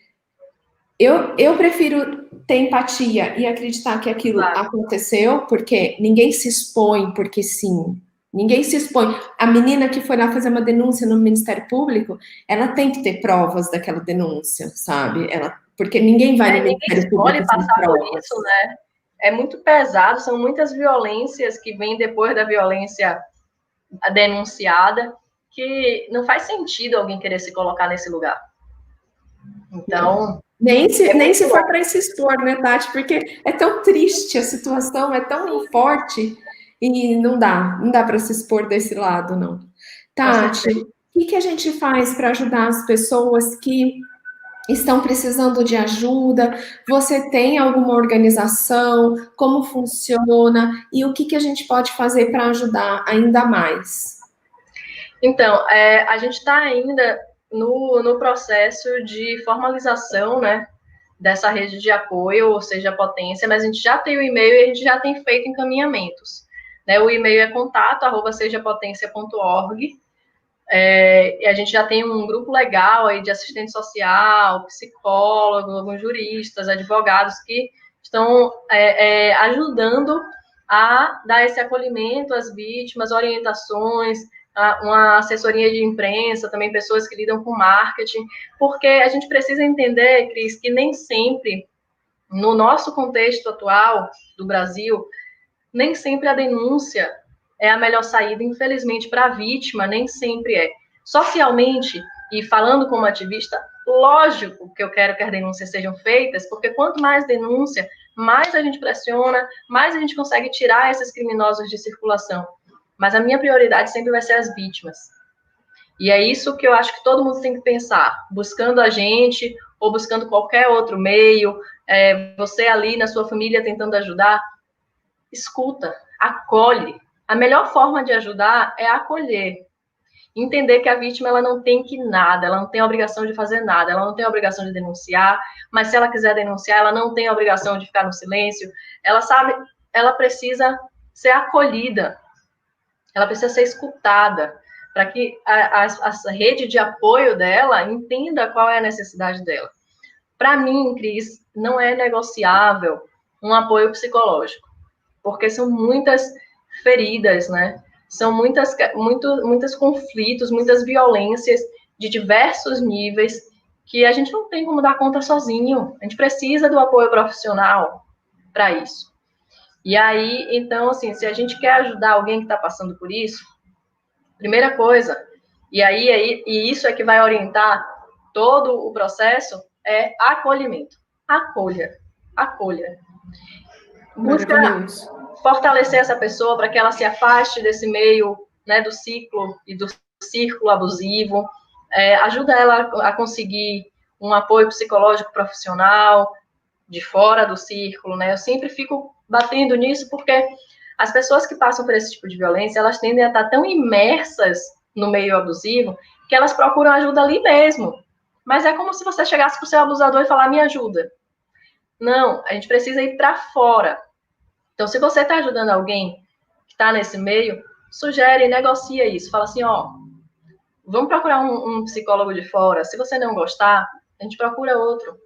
Eu prefiro ter empatia e acreditar que aquilo aconteceu, porque ninguém se expõe porque sim. Ninguém se expõe. A menina que foi lá fazer uma denúncia no Ministério Público, ela tem que ter provas daquela denúncia, sabe? Porque ninguém vai no Ministério Público sem provas. Por isso, né? É muito pesado, são muitas violências que vêm depois da violência denunciada, que não faz sentido alguém querer se colocar nesse lugar. Então... Nem se for para se expor, né, Tati? Porque é tão triste a situação, é tão forte, e não dá para se expor desse lado, não. Tati, o que a gente faz para ajudar as pessoas que estão precisando de ajuda? Você tem alguma organização? Como funciona? E o que a gente pode fazer para ajudar ainda mais? Então, a gente está ainda no processo de formalização, né, dessa rede de apoio, ou seja, a Potência, mas a gente já tem o e-mail e a gente já tem feito encaminhamentos. Né? O e-mail é contato@sejapotencia.org. E a gente já tem um grupo legal aí de assistente social, psicólogo, alguns juristas, advogados que estão ajudando a dar esse acolhimento às vítimas, orientações, uma assessoria de imprensa, também pessoas que lidam com marketing, porque a gente precisa entender, Cris, que nem sempre, no nosso contexto atual do Brasil, nem sempre a denúncia é a melhor saída, infelizmente, para a vítima, nem sempre é. Socialmente, e falando como ativista, lógico que eu quero que as denúncias sejam feitas, porque quanto mais denúncia, mais a gente pressiona, mais a gente consegue tirar esses criminosos de circulação. Mas a minha prioridade sempre vai ser as vítimas. E é isso que eu acho que todo mundo tem que pensar, buscando a gente ou buscando qualquer outro meio, você ali na sua família tentando ajudar, escuta, acolhe. A melhor forma de ajudar é acolher. Entender que a vítima ela não tem que nada, ela não tem a obrigação de fazer nada, ela não tem a obrigação de denunciar, mas se ela quiser denunciar, ela não tem a obrigação de ficar no silêncio. Ela sabe, ela precisa ser acolhida, ela precisa ser escutada, para que a rede de apoio dela entenda qual é a necessidade dela. Para mim, Cris, não é negociável um apoio psicológico, porque são muitas feridas, né? São muitos conflitos, muitas violências de diversos níveis que a gente não tem como dar conta sozinho. A gente precisa do apoio profissional para isso. E aí, então, assim, se a gente quer ajudar alguém que está passando por isso, primeira coisa, e isso é que vai orientar todo o processo, é acolhimento. Acolha. Busca fortalecer essa pessoa para que ela se afaste desse meio, né, do ciclo e do círculo abusivo, ajuda ela a conseguir um apoio psicológico profissional de fora do círculo, né? Eu sempre fico batendo nisso porque as pessoas que passam por esse tipo de violência, elas tendem a estar tão imersas no meio abusivo que elas procuram ajuda ali mesmo. Mas é como se você chegasse para o seu abusador e falar, me ajuda. Não, a gente precisa ir para fora. Então, se você está ajudando alguém que está nesse meio, sugere, negocia isso. Fala assim, ó, vamos procurar um psicólogo de fora. Se você não gostar, a gente procura outro.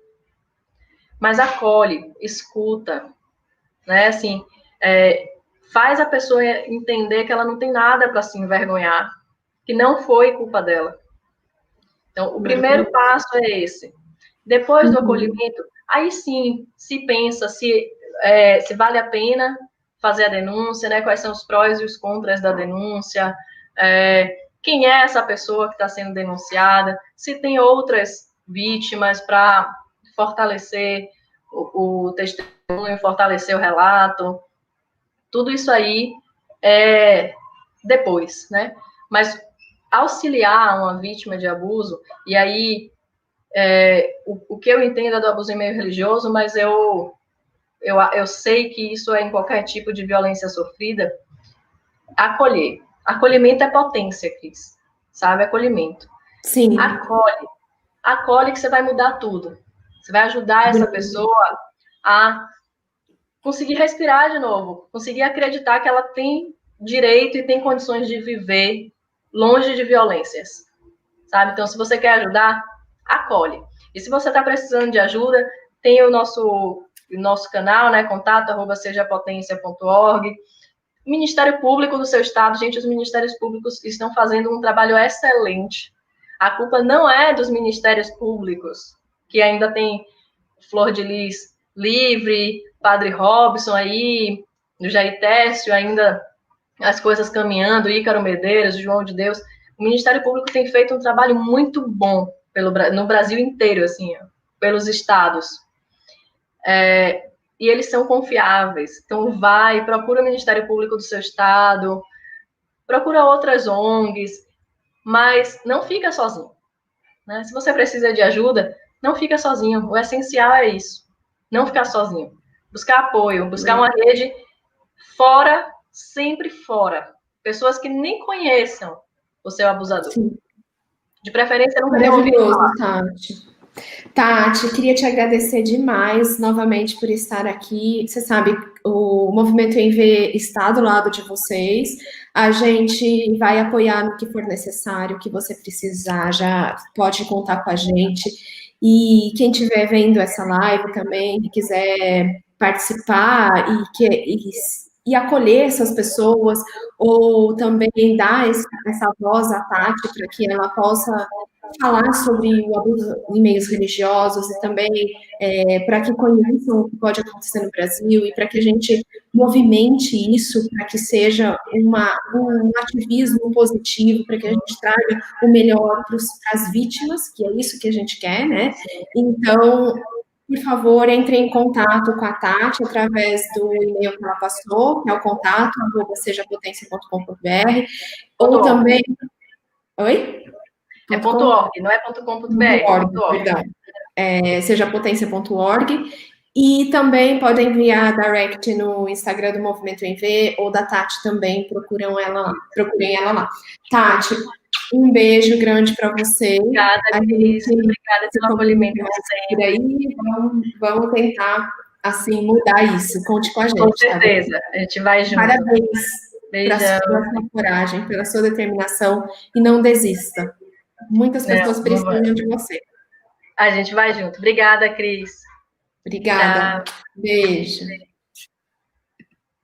Mas acolhe, escuta, né? Assim, faz a pessoa entender que ela não tem nada para se envergonhar, que não foi culpa dela. Então, o primeiro passo é esse. Depois do acolhimento, aí sim, se pensa se vale a pena fazer a denúncia, né? Quais são os prós e os contras da denúncia, quem é essa pessoa que está sendo denunciada, se tem outras vítimas para fortalecer o testemunho, fortalecer o relato, tudo isso aí é depois, né? Mas auxiliar uma vítima de abuso, e aí o que eu entendo é do abuso em meio religioso, mas eu sei que isso é em qualquer tipo de violência sofrida, acolher. Acolhimento é potência, Cris, sabe? Acolhimento. Sim. Acolhe que você vai mudar tudo. Você vai ajudar essa pessoa a conseguir respirar de novo, conseguir acreditar que ela tem direito e tem condições de viver longe de violências, sabe? Então, se você quer ajudar, acolhe. E se você está precisando de ajuda, tem o nosso canal, né? contato@sejapotência.org. Ministério Público do seu estado, gente, os ministérios públicos estão fazendo um trabalho excelente. A culpa não é dos ministérios públicos, que ainda tem Flor de Lis livre, Padre Robson aí, no Jair Tércio, ainda as coisas caminhando, Ícaro Medeiros, João de Deus. O Ministério Público tem feito um trabalho muito bom no Brasil inteiro, assim, pelos estados. E eles são confiáveis. Então, procura o Ministério Público do seu estado, procura outras ONGs, mas não fica sozinho, né? Se você precisa de ajuda, não fica sozinho. O essencial é isso, não ficar sozinho. Buscar apoio, buscar uma rede fora, sempre fora. Pessoas que nem conheçam o seu abusador. Sim. De preferência, não tenham ouvido falar. Tati, queria te agradecer demais novamente por estar aqui. Você sabe, o Movimento Envê está do lado de vocês. A gente vai apoiar no que for necessário, o que você precisar, já pode contar com a gente. E quem estiver vendo essa live também, que quiser participar e acolher essas pessoas, ou também dar essa voz à Tati para que ela possa falar sobre o abuso em meios religiosos e também para que conheçam o que pode acontecer no Brasil e para que a gente movimente isso para que seja um ativismo positivo, para que a gente traga o melhor para as vítimas, que é isso que a gente quer, né? Então, por favor, entre em contato com a Tati através do e-mail que ela passou, que é o contato@sejapotência.com.br, ou também... Oi? É .org, não é .com.br. Verdade. Sejapotência.org. E também podem enviar direct no Instagram do Movimento Envê ou da Tati também, procurem ela lá. Tati, um beijo grande para você. Obrigada, Cris. Obrigada pelo acolhimento. Vamos tentar, assim, mudar isso. Conte com a gente. Com certeza. Tá? A gente vai junto. Parabéns pela sua coragem, pela sua determinação e não desista. Muitas pessoas precisam de você. A gente vai junto. Obrigada, Cris. Obrigada. Tchau. Beijo.